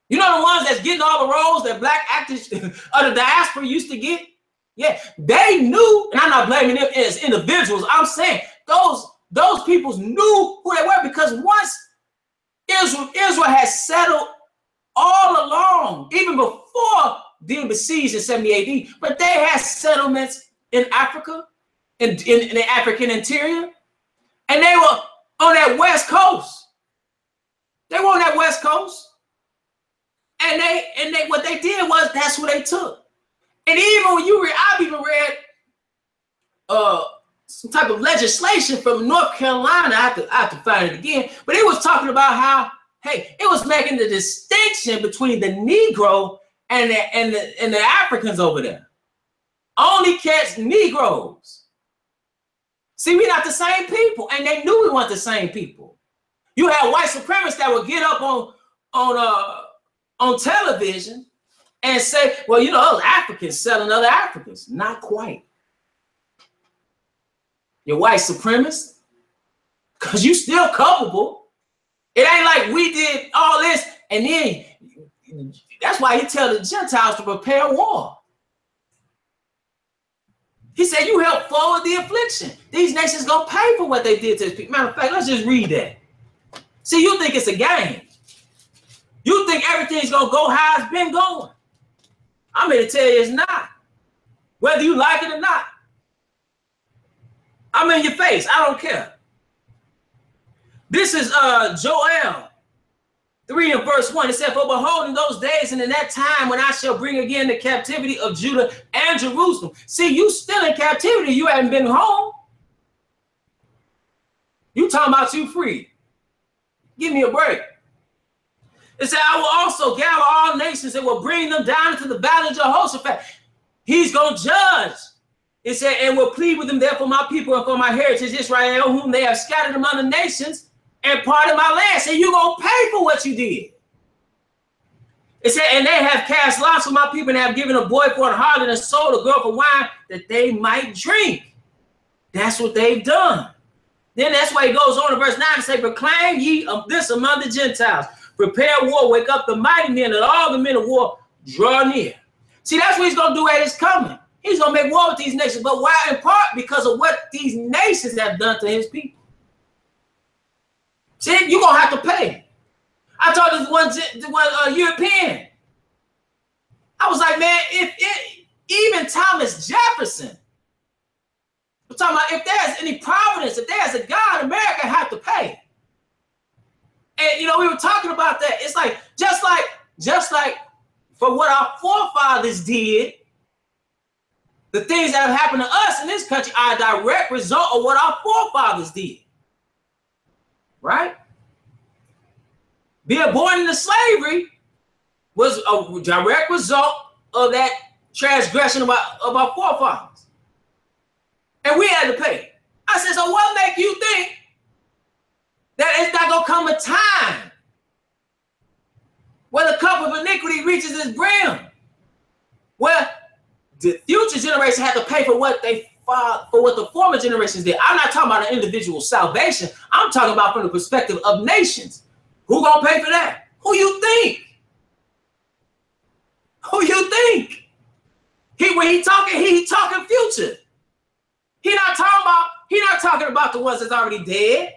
You know the ones that's getting all the roles that black actors of the diaspora used to get? Yeah, they knew, and I'm not blaming them as individuals. I'm saying those peoples knew who they were, because once Israel has settled all along, even before being besieged in 70 AD, but they had settlements in Africa, in the African interior, and they were on that west coast. They were on that west coast. And they what they did was that's what they took. And even when I've even read some type of legislation from North Carolina. I have to find it again, but it was talking about how, hey, it was making the distinction between the Negro and the Africans over there. Only catch Negroes. See, we're not the same people, and they knew we weren't the same people. You had white supremacists that would get up on television and say, well, you know, those Africans selling other Africans. Not quite. You're white supremacist, because you still culpable. It ain't like we did all this, and then that's why he tell the Gentiles to prepare war. He said, you help forward the affliction. These nations gonna pay for what they did to his people. Matter of fact, let's just read that. See, you think it's a game. You think everything's gonna go how it's been going. I'm here to tell you it's not. Whether you like it or not. I'm in your face. I don't care. This is Joel 3 and verse 1. It said, for behold, in those days and in that time when I shall bring again the captivity of Judah and Jerusalem. See, you still in captivity. You haven't been home. You talking about you free. Give me a break. It said, I will also gather all nations and will bring them down into the valley of Jehoshaphat. He's going to judge. It said, and will plead with them there for my people and for my heritage, Israel, whom they have scattered among the nations and parted my land. So you're going to pay for what you did. It said, and they have cast lots for my people and have given a boy for a harlot and sold a girl for wine that they might drink. That's what they've done. Then that's why he goes on in verse 9 to say, proclaim ye of this among the Gentiles. Prepare war, wake up the mighty men, and all the men of war draw near. See, that's what he's going to do at his coming. He's going to make war with these nations. But why? In part because of what these nations have done to his people. See, you're going to have to pay. I told this one European. I was like, man, even Thomas Jefferson, I'm talking about if there's any providence, if there's a God, America have to pay. And, you know, we were talking about that. It's like, just like for what our forefathers did, the things that have happened to us in this country are a direct result of what our forefathers did. Right? Being born into slavery was a direct result of that transgression of our forefathers. And we had to pay. I said, so what make you think that it's not going to come a time where the cup of iniquity reaches its brim, where the future generation had to pay for what the former generations did? I'm not talking about an individual salvation. I'm talking about from the perspective of nations. Who gonna pay for that? Who you think? Who you think? When he talking future. He not talking about the ones that's already dead.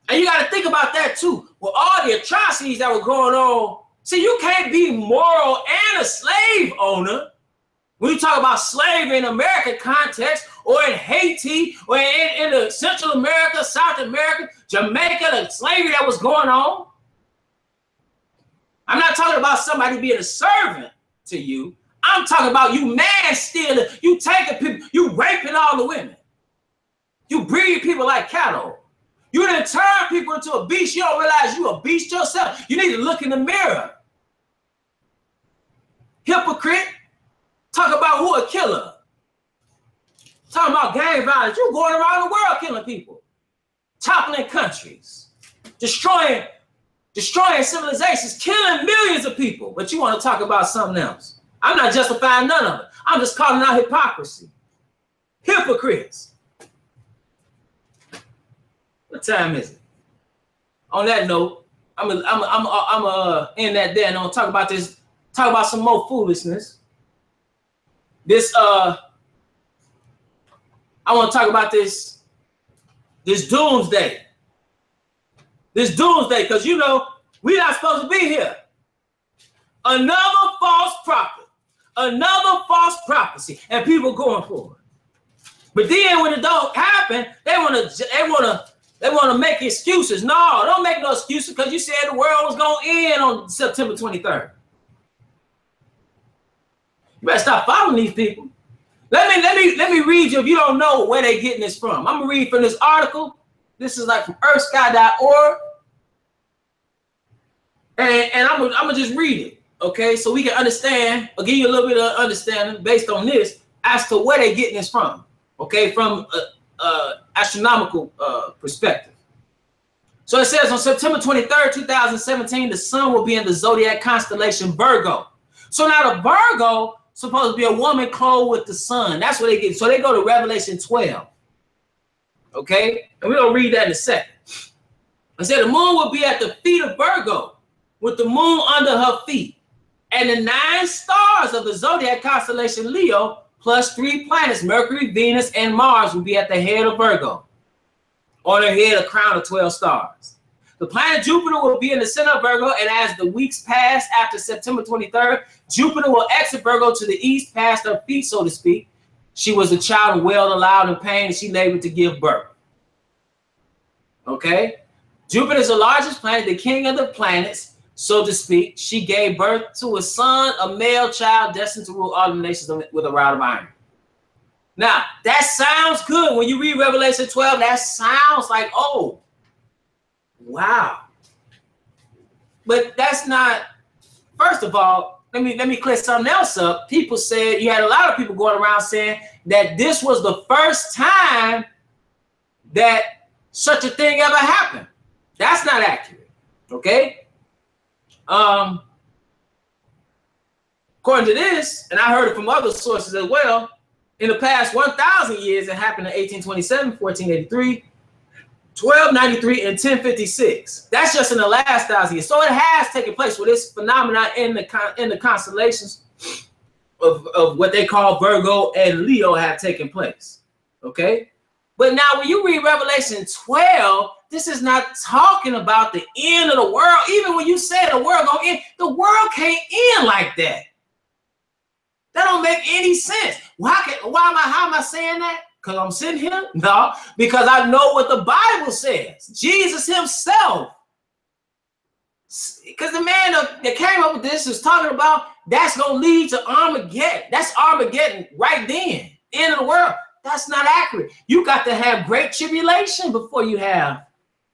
And you got to think about that too. With all the atrocities that were going on. See, you can't be moral and a slave owner. When you talk about slavery in American context, or in Haiti, or in the Central America, South America, Jamaica, the slavery that was going on. I'm not talking about somebody being a servant to you. I'm talking about you man stealing, you taking people, you raping all the women. You breed people like cattle. You done turn people into a beast. You don't realize you a beast yourself. You need to look in the mirror. Hypocrite. Talk about who a killer. Talking about gang violence. You going around the world killing people. Toppling countries. destroying civilizations, killing millions of people, but you want to talk about something else. I'm not justifying none of it. I'm just calling out hypocrisy. Hypocrites. What time is it? On that note, I'm end that there and I'll talk about this. Talk about some more foolishness. I want to talk about this doomsday. This doomsday, because you know we're not supposed to be here. Another false prophet, another false prophecy, and people going for it. But then when it don't happen, they want to make excuses. No, don't make no excuses, because you said the world was going to end on September 23rd. You better stop following these people. Let me read you if you don't know where they're getting this from. I'm gonna read from this article. This is like from earthsky.org. And I'm gonna just read it, okay? So we can understand, I'll give you a little bit of understanding based on this as to where they're getting this from, okay? From astronomical perspective. So it says on September 23rd, 2017, the sun will be in the zodiac constellation Virgo. So now the Virgo supposed to be a woman clothed with the sun. That's what they get. So they go to Revelation 12. Okay? And we're going to read that in a second. I said the moon will be at the feet of Virgo, with the moon under her feet. And the 9 stars of the zodiac constellation Leo, plus 3 planets, Mercury, Venus, and Mars, will be at the head of Virgo. On her head, a crown of 12 stars. The planet Jupiter will be in the center of Virgo, and as the weeks pass after September 23rd, Jupiter will exit Virgo to the east, past her feet, so to speak. She was a child and wailed aloud in pain, and she labored to give birth. Okay? Jupiter is the largest planet, the king of the planets, so to speak. She gave birth to a son, a male child, destined to rule all the nations with a rod of iron. Now, that sounds good. When you read Revelation 12, that sounds like, oh, wow. But that's not, first of all, let me clear something else up. People said, you had a lot of people going around saying that this was the first time that such a thing ever happened. That's not accurate, okay? According to this, and I heard it from other sources as well, in the past 1,000 years, it happened in 1827, 1483, 1293, and 1056. That's just in the last 1,000 years. So it has taken place with this phenomenon in the constellations of what they call Virgo and Leo have taken place. Okay? But now when you read Revelation 12, this is not talking about the end of the world. Even when you say the world gonna end, the world can't end like that. That don't make any sense. How am I saying that? Because I'm sitting here? No, because I know what the Bible says. Jesus himself. Because the man that came up with this is talking about that's going to lead to Armageddon. That's Armageddon right then. End of the world. That's not accurate. You got to have great tribulation before you have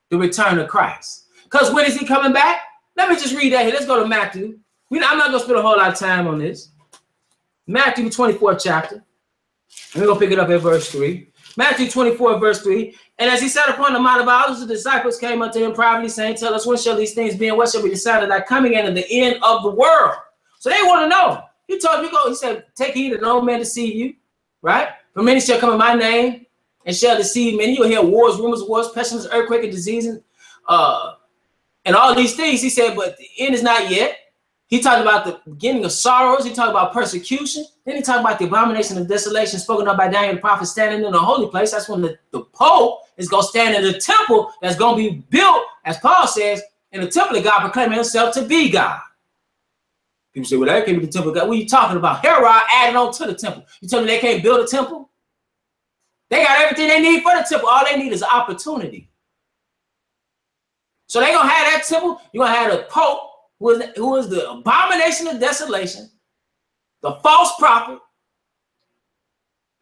the return of Christ. Because when is he coming back? Let me just read that here. Let's go to Matthew. I'm not going to spend a whole lot of time on this. Matthew 24th chapter. And we're going to pick it up at verse 3. Matthew 24, verse 3. And as he sat upon the Mount of Olives, the disciples came unto him privately, saying, tell us, when shall these things be, and what shall be the sign of thy coming and of the end of the world? So they want to know. He told you, he said, take heed that no man deceive you, right? For many shall come in my name and shall deceive many. You'll hear wars, rumors of wars, pestilence, earthquake, and disease, and all these things. He said, but the end is not yet. He talked about the beginning of sorrows. He talked about persecution. Then he talked about the abomination of desolation spoken of by Daniel the prophet standing in the holy place. That's when the Pope is going to stand in the temple that's going to be built, as Paul says, in the temple of God, proclaiming himself to be God. People say, well, that can't be the temple of God. What are you talking about? Herod added on to the temple. You tell me they can't build a temple? They got everything they need for the temple. All they need is opportunity. So they're going to have that temple. You're going to have the Pope, who is the abomination of desolation, the false prophet.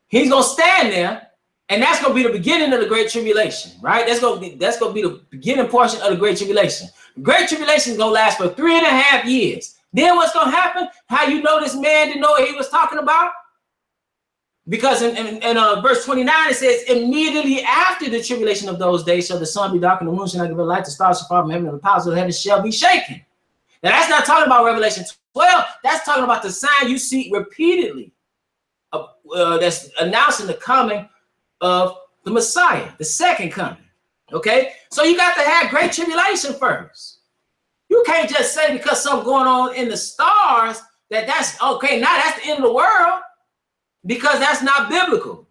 He's going to stand there, and that's going to be the beginning of the Great Tribulation, right? That's going to be the beginning portion of the Great Tribulation. The Great Tribulation is going to last for 3.5 years. Then what's going to happen? How you know this man didn't know what he was talking about? Because in verse 29, it says, immediately after the tribulation of those days shall the sun be dark and the moon shall not give a light, the stars shall fall from heaven, and the powers of heaven shall be shaken. Now, that's not talking about Revelation 12. That's talking about the sign you see repeatedly that's announcing the coming of the Messiah, the second coming. Okay? So you got to have great tribulation first. You can't just say because something going on in the stars that's okay, now that's the end of the world, because that's not biblical.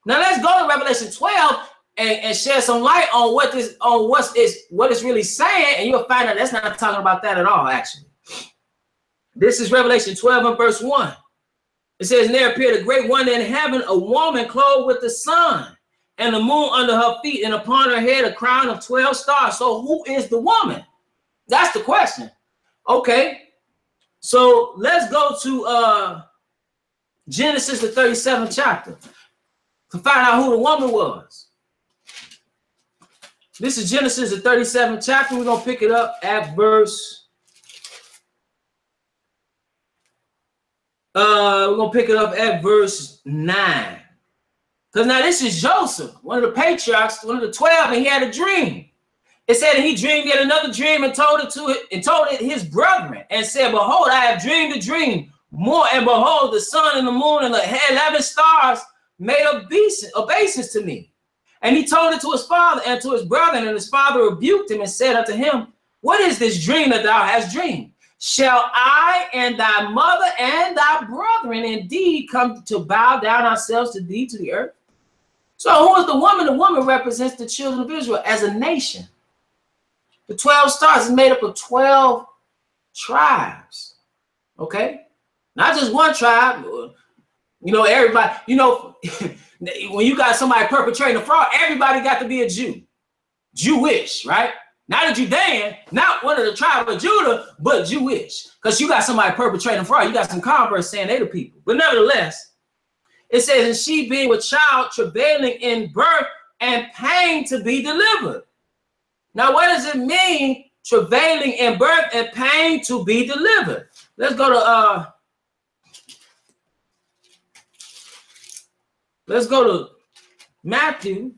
Now let's go to Revelation 12 and shed some light on what it's really saying, and you'll find out that's not talking about that at all, actually. This is Revelation 12 and verse 1. It says, and there appeared a great wonder in heaven, a woman clothed with the sun and the moon under her feet, and upon her head a crown of 12 stars. So who is the woman? That's the question. Okay, so let's go to Genesis, the 37th chapter, to find out who the woman was. This is Genesis, the 37th chapter. We're going to pick it up at verse. We're going to pick it up at verse 9. Because now this is Joseph, one of the patriarchs, one of the 12, and he had a dream. It said, and he dreamed yet another dream and told it his brethren, and said, behold, I have dreamed a dream. More, and behold, the sun and the moon and the 11 stars made obeisance to me. And he told it to his father and to his brethren, and his father rebuked him and said unto him, what is this dream that thou hast dreamed? Shall I and thy mother and thy brethren indeed come to bow down ourselves to thee to the earth? So who is the woman? The woman represents the children of Israel as a nation. The 12 stars is made up of 12 tribes. Okay? Not just one tribe. You know, everybody, you know, when you got somebody perpetrating a fraud, everybody got to be a Jew. Jewish, right? Not a Judean, not one of the tribe of Judah, but Jewish. Because you got somebody perpetrating fraud. You got some converts saying they the people. But nevertheless, it says, and she being with child, travailing in birth and pain to be delivered. Now, what does it mean, travailing in birth and pain to be delivered? Let's go to Matthew.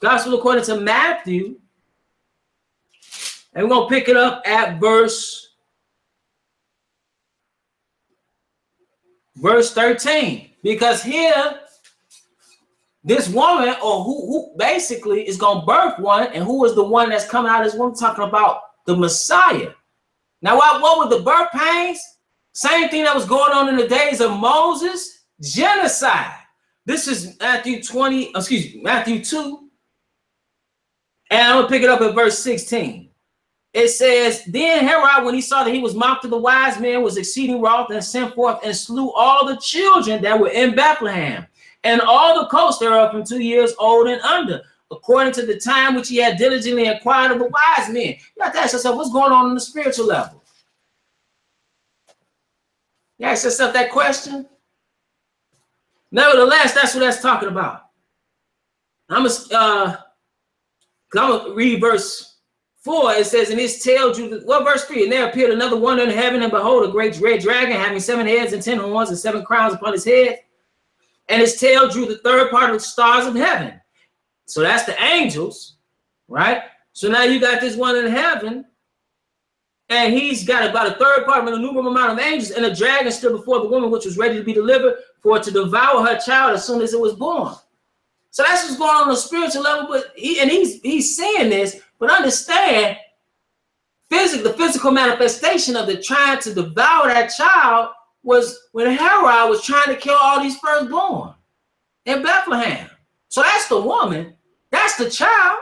Gospel according to Matthew. And we're going to pick it up at verse 13. Because here, this woman, or who basically is going to birth one, and who is the one that's coming out of this woman, talking about the Messiah. Now, what were the birth pains? Same thing that was going on in the days of Moses, genocide. This is Matthew 2. And I'm going to pick it up at verse 16. It says, then Herod, when he saw that he was mocked of the wise men, was exceeding wroth, and sent forth and slew all the children that were in Bethlehem, and all the coasts thereof from 2 years old and under, according to the time which he had diligently inquired of the wise men. You have to ask yourself, what's going on the spiritual level? You ask yourself that question. Nevertheless, that's what that's talking about. I'm gonna read verse 4. It says, and his tail drew, verse 3, and there appeared another wonder in heaven, and behold, a great red dragon, having 7 heads and 10 horns and 7 crowns upon his head. And his tail drew the third part of the stars of heaven. So that's the angels, right? So now you got this one in heaven, and he's got about a third part of an innumerable amount of angels, and a dragon stood before the woman which was ready to be delivered, for to devour her child as soon as it was born. So that's what's going on the spiritual level. But he's saying this, but understand, the physical manifestation of the trying to devour that child was when Herod was trying to kill all these firstborn in Bethlehem. So that's the woman, that's the child.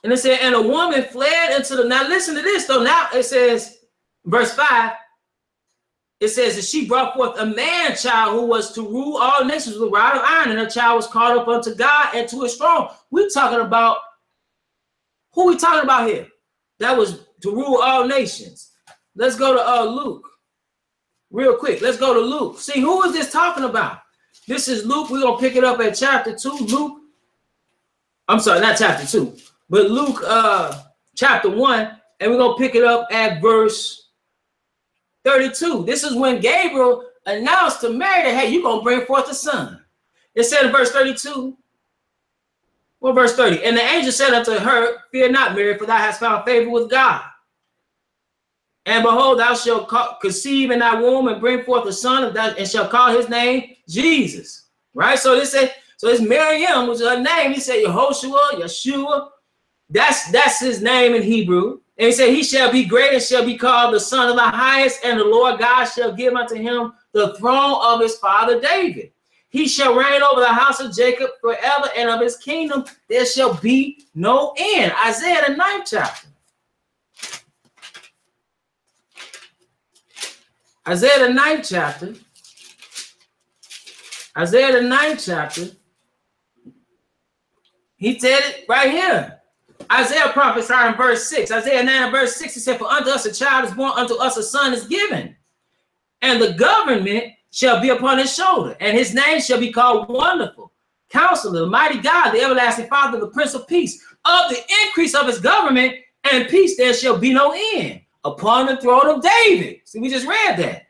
And it said, and a woman fled into the, now listen to this though, now it says, verse 5, it says that she brought forth a man child who was to rule all nations with a rod of iron, and her child was caught up unto God and to his throne. We're talking about, who we talking about here? That was to rule all nations. Let's go to Luke. Real quick, let's go to Luke. See, who is this talking about? This is Luke. We're going to pick it up at chapter 2. Luke, I'm sorry, not chapter 2, but Luke chapter 1, and we're going to pick it up at verse 32. This is when Gabriel announced to Mary that, hey, you're going to bring forth a son. It said in verse 32, well, verse 30, and the angel said unto her, fear not, Mary, for thou hast found favor with God. And behold, thou shalt conceive in thy womb and bring forth a son, and shall call his name Jesus. Right? So this said, so it's Miriam, which is her name. He said Yehoshua, Yeshua. That's his name in Hebrew. And he said, he shall be great and shall be called the Son of the Highest, and the Lord God shall give unto him the throne of his father David. He shall reign over the house of Jacob forever, and of his kingdom there shall be no end. Isaiah, the 9th chapter. Isaiah, the 9th chapter. Isaiah, the 9th chapter. He said it right here. Isaiah prophesied in verse 6. Isaiah 9 and verse 6, he said, for unto us a child is born, unto us a son is given, and the government shall be upon his shoulder, and his name shall be called Wonderful, Counselor, the Mighty God, the Everlasting Father, the Prince of Peace. Of the increase of his government and peace there shall be no end, upon the throne of David. See, we just read that.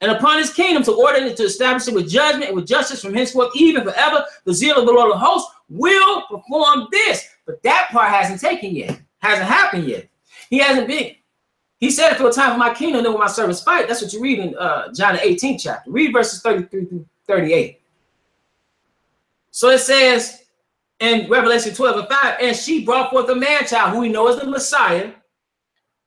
And upon his kingdom, to order it, to establish it with judgment and with justice from henceforth, even forever. The zeal of the Lord of hosts will perform this. But that part hasn't taken yet. Hasn't happened yet. He hasn't been. He said, if it were time for my kingdom, then will my servants fight. That's what you read in John the 18th chapter. Read verses 33 through 38. So it says in Revelation 12 and 5, and she brought forth a man-child, who we know is the Messiah,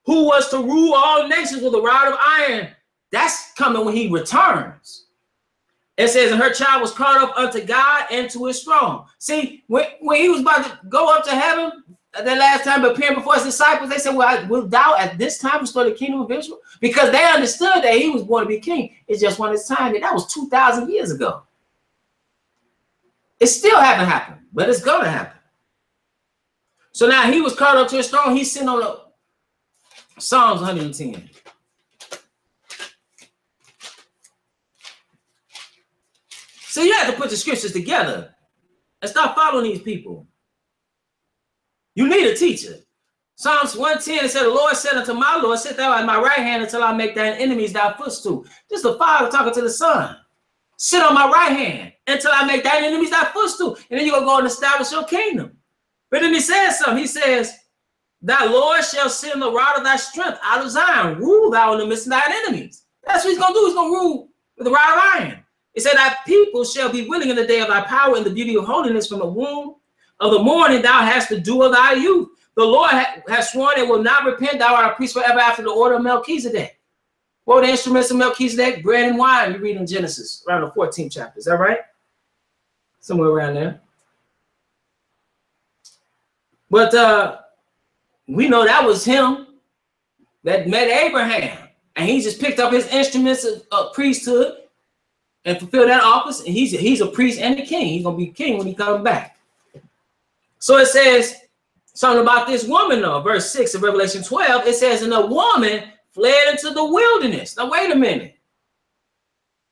who was to rule all nations with a rod of iron. That's coming when he returns. It says, and her child was caught up unto God and to his throne. See, when he was about to go up to heaven, that last time appearing before his disciples, they said, well, will thou at this time restore the kingdom of Israel? Because they understood that he was born to be king. It's just when it's time. And that was 2,000 years ago. It still haven't happened, but it's going to happen. So now he was caught up to his throne. He's sitting on the Psalms 110. So you have to put the scriptures together and stop following these people. You need a teacher. Psalms 110, it said, the Lord said unto my Lord, sit thou at my right hand until I make thine enemies thy footstool. This is the Father talking to the Son. Sit on my right hand until I make thine enemies thy footstool. And then you're going to go and establish your kingdom. But then he says something. He says, thy Lord shall send the rod of thy strength out of Zion. Rule thou in the midst of thine enemies. That's what he's going to do. He's going to rule with the rod of iron. It said, thy people shall be willing in the day of thy power, and the beauty of holiness from the womb of the morning thou hast the dew of thy youth. The Lord has sworn and will not repent. Thou art a priest forever after the order of Melchizedek. What were the instruments of Melchizedek? Bread and wine. You read in Genesis, around the 14th chapter. Is that right? Somewhere around there. But we know that was him that met Abraham. And he just picked up his instruments of priesthood and fulfilled that office. And he's a priest and a king. He's going to be king when he comes back. So it says something about this woman, though. Verse 6 of Revelation 12, it says, and the woman fled into the wilderness. Now, wait a minute.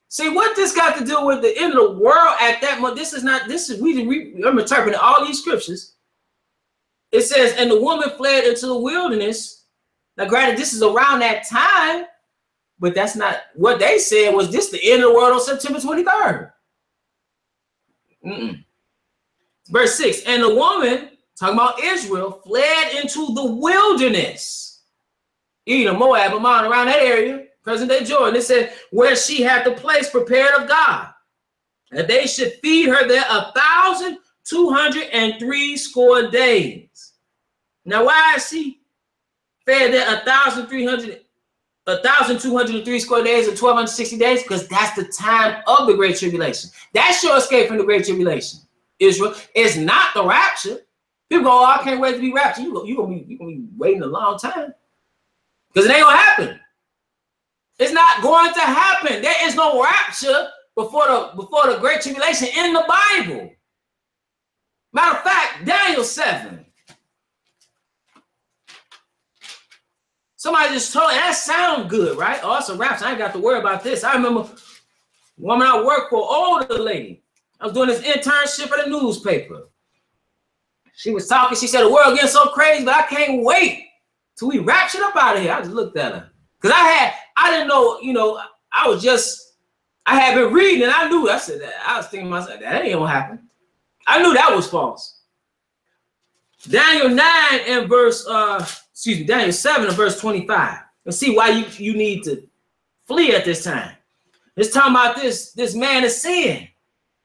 See, what this got to do with the end of the world at that moment? I'm interpreting all these scriptures. It says, and the woman fled into the wilderness. Now, granted, this is around that time, but that's not what they said. Was this the end of the world on September 23rd? Verse 6, and the woman, talking about Israel, fled into the wilderness. Edom, Moab, Ammon, around that area, present-day Jordan. It said, where she had the place prepared of God, and they should feed her there 1,203 days. Now, why is she fed there 1,203 days or 1,260 days? Because that's the time of the Great Tribulation. That's your escape from the Great Tribulation. Israel is not the rapture. People go, oh, I can't wait to be raptured. You're gonna be waiting a long time. Because it ain't gonna happen. It's not going to happen. There is no rapture before the Great Tribulation in the Bible. Matter of fact, Daniel 7. Somebody just told me, that sound good, right? Oh, it's a rapture. I ain't got to worry about this. I remember a woman I worked for, older lady. I was doing this internship at a newspaper. She was talking. She said, the world getting so crazy, but I can't wait till we raptured up out of here. I just looked at her. Because I didn't know, I had been reading and I knew, I was thinking to myself, that ain't gonna happen. I knew that was false. Daniel 9 and Daniel 7 and verse 25. Let's see why you need to flee at this time. It's talking about this man is sin.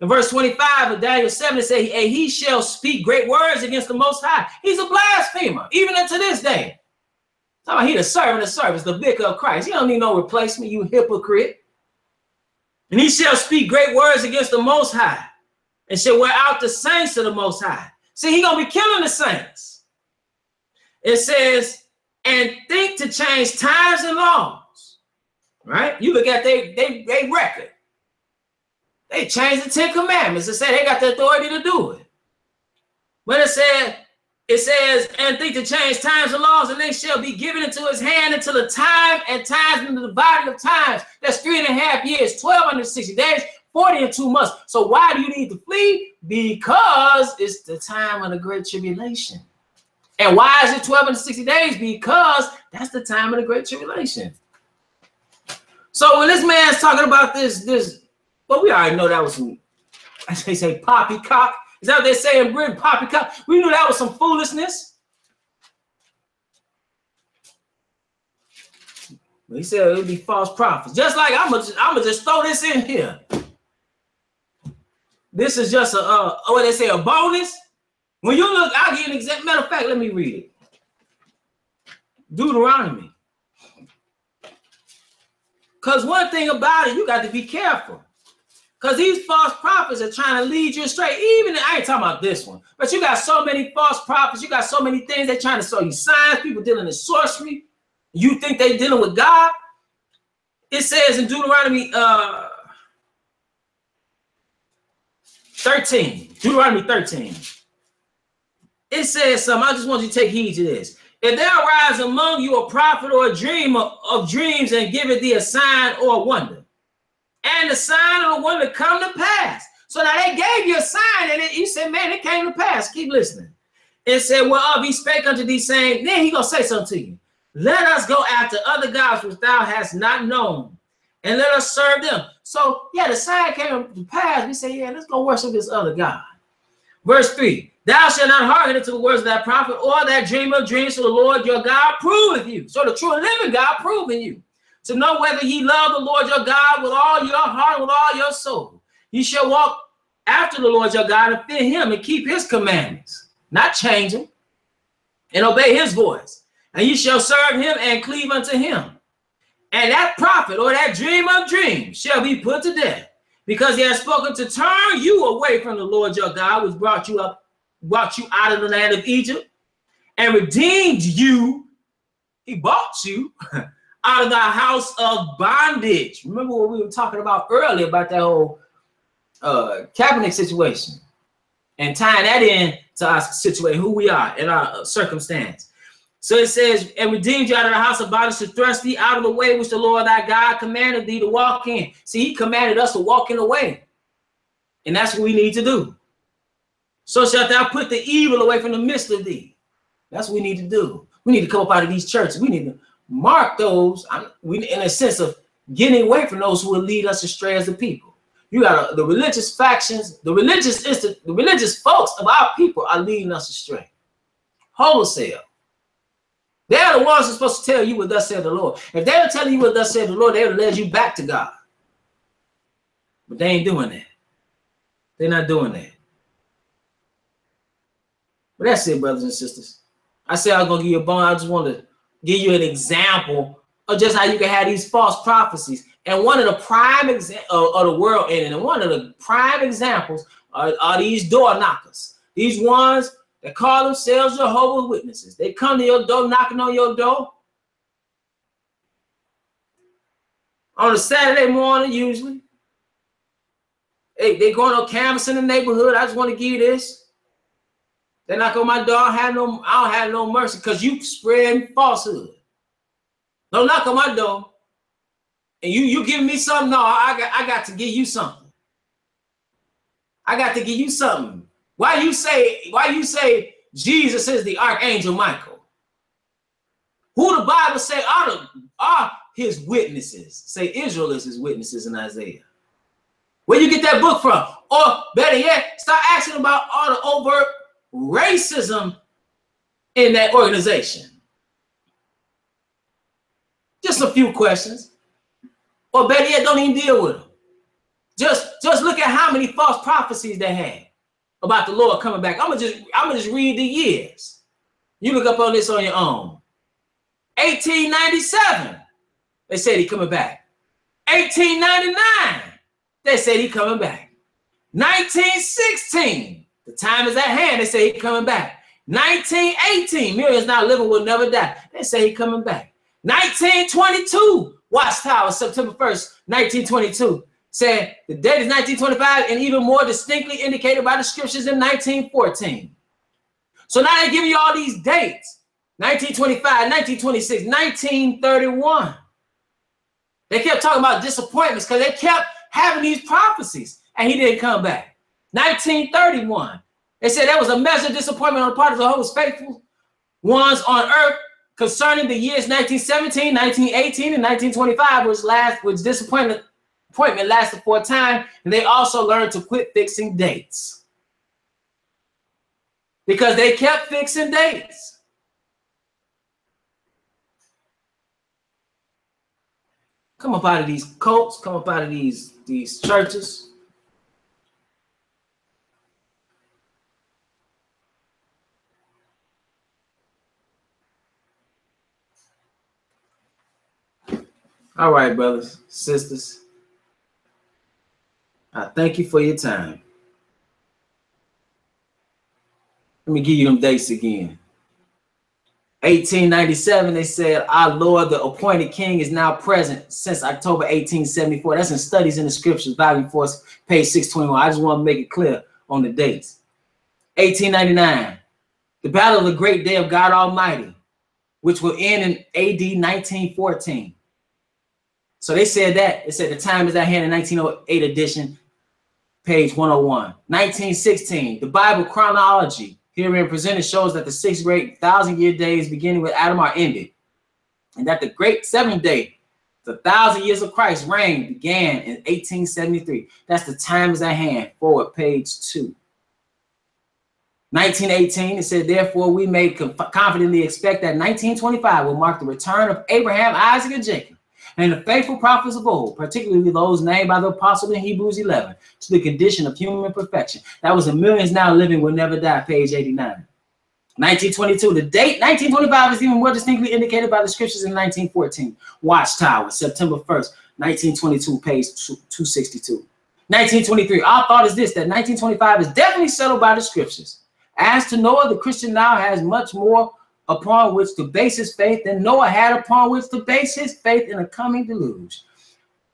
In verse 25 of Daniel 7, it says, and he shall speak great words against the Most High. He's a blasphemer, even unto this day. Talking about he the servant of service, the vicar of Christ. You don't need no replacement, you hypocrite. And he shall speak great words against the Most High, and shall wear out the saints of the Most High. See, he gonna be killing the saints. It says, and think to change times and laws. Right? You look at they record. They changed the 10 Commandments. It said they got the authority to do it. But it says, and think to change times and laws, and they shall be given into his hand until the time and times and the dividing of times. That's 3.5 years, 1260 days, 40 and 2 months. So why do you need to flee? Because it's the time of the great tribulation. And why is it 12 and 60 days? Because that's the time of the great tribulation. So when this man's talking about this, well, we already know that was some, as they say, poppycock. Is that what they say in Britain, poppycock? We knew that was some foolishness. But he said it would be false prophets. Just like I'm gonna just throw this in here. This is just what they say, a bonus. When you look, I'll give you an example. Matter of fact, let me read it. Deuteronomy. Because one thing about it, you got to be careful. Because these false prophets are trying to lead you astray. Even, I ain't talking about this one, but you got so many false prophets. You got so many things they're trying to show you signs. People dealing in sorcery. You think they're dealing with God. It says in Deuteronomy 13. Deuteronomy 13. It says something. I just want you to take heed to this. If there arise among you a prophet or a dreamer of dreams and giveth thee a sign or a wonder, and the sign or the wonder come to pass. So now they gave you a sign, and you said, man, it came to pass. Keep listening. It said, well, he spake unto thee, saying, then he gonna say something to you. Let us go after other gods which thou hast not known, and let us serve them. So, yeah, the sign came to pass. We say, yeah, let's go worship this other God. Verse 3, thou shalt not hearken unto the words of that prophet or that dreamer of dreams, for the Lord your God proveth you. So the true and living God proving you, to know whether ye love the Lord your God with all your heart, with all your soul. You shall walk after the Lord your God and fear him and keep his commandments, not change them, and obey his voice. And you shall serve him and cleave unto him. And that prophet or that dreamer of dreams shall be put to death, because he has spoken to turn you away from the Lord your God, which brought you out of the land of Egypt and redeemed you. He bought you out of the house of bondage. Remember what we were talking about earlier about that whole Kaepernick situation and tying that in to our situation, who we are in our circumstance. So it says, and redeemed you out of the house of bondage to thrust thee out of the way which the Lord thy God commanded thee to walk in. See, he commanded us to walk in the way. And that's what we need to do. So shalt thou put the evil away from the midst of thee. That's what we need to do. We need to come up out of these churches. We need to mark those, in a sense of getting away from those who will lead us astray as a people. You got the religious factions, the religious folks of our people are leading us astray. Wholesale. They're the ones who are supposed to tell you what thus said the Lord. If they were telling you what thus said the Lord, they would lead you back to God. But they ain't doing that. They're not doing that. But that's it, brothers and sisters. I said I was going to give you a bone. I just want to give you an example of just how you can have these false prophecies. And one of the prime examples of the world ending, and one of the prime examples are these door knockers. These ones that call themselves Jehovah's Witnesses. They come to your door, knocking on your door on a Saturday morning, usually. They going on canvas in the neighborhood. I just want to give you this. They knock on my door. I don't have no mercy because you spread falsehood. Don't knock on my door. And you give me something. No, I got to give you something. I got to give you something. Why you say Jesus is the Archangel Michael? Who the Bible say are his witnesses. Say Israel is his witnesses in Isaiah. Where you get that book from? Or better yet, start asking about all the overt racism in that organization. Just a few questions. Or better yet, don't even deal with them. Just look at how many false prophecies they had about the Lord coming back. I'm gonna just read the years. You look up on this on your own. 1897, they said he coming back. 1899, they said he coming back. 1916, the time is at hand, they say he coming back. 1918, millions now living will never die. They say he coming back. 1922, Watchtower, September 1st, 1922, said the date is 1925 and even more distinctly indicated by the scriptures in 1914. So now they give you all these dates. 1925, 1926, 1931. They kept talking about disappointments because they kept having these prophecies and he didn't come back. 1931, they said there was a measured disappointment on the part of the host faithful ones on earth concerning the years 1917, 1918, and 1925, which disappointment lasted for a time, and they also learned to quit fixing dates because they kept fixing dates. Come up out of these cults, come up out of these churches. All right, brothers, sisters. I thank you for your time. Let me give you them dates again. 1897, they said, our Lord, the appointed king, is now present since October 1874. That's in Studies in the Scriptures, volume 4, page 621. I just want to make it clear on the dates. 1899, the battle of the great day of God Almighty, which will end in AD 1914. So they said that. It said the time is at hand in 1908 edition, page 101. 1916, the Bible chronology herein presented shows that the 6 great 1,000-year days beginning with Adam are ended, and that the great 7th day, the 1,000 years of Christ's reign, began in 1873. That's the time is at hand. Forward, page 2. 1918, it said, therefore we may confidently expect that 1925 will mark the return of Abraham, Isaac, and Jacob, and the faithful prophets of old, particularly those named by the apostle in Hebrews 11, to the condition of human perfection. That was the millions now living will never die, page 89. 1922, the date 1925 is even more distinctly indicated by the scriptures in 1914. Watchtower, September 1st, 1922, page 262. 1923, our thought is this, that 1925 is definitely settled by the scriptures. As to Noah, the Christian now has much more upon which to base his faith than Noah had upon which to base his faith in the coming deluge.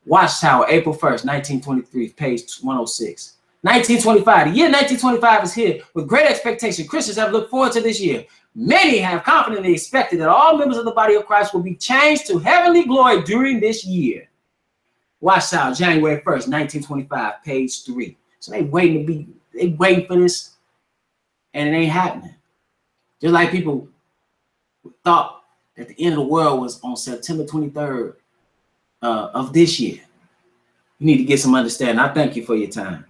Watchtower, April 1st, 1923, page 106. 1925, the year 1925 is here with great expectation. Christians have looked forward to this year. Many have confidently expected that all members of the body of Christ will be changed to heavenly glory during this year. Watchtower, January 1st, 1925, page 3. So they waiting for this, and it ain't happening. Just like people thought that the end of the world was on September 23rd of this year. You need to get some understanding. I thank you for your time.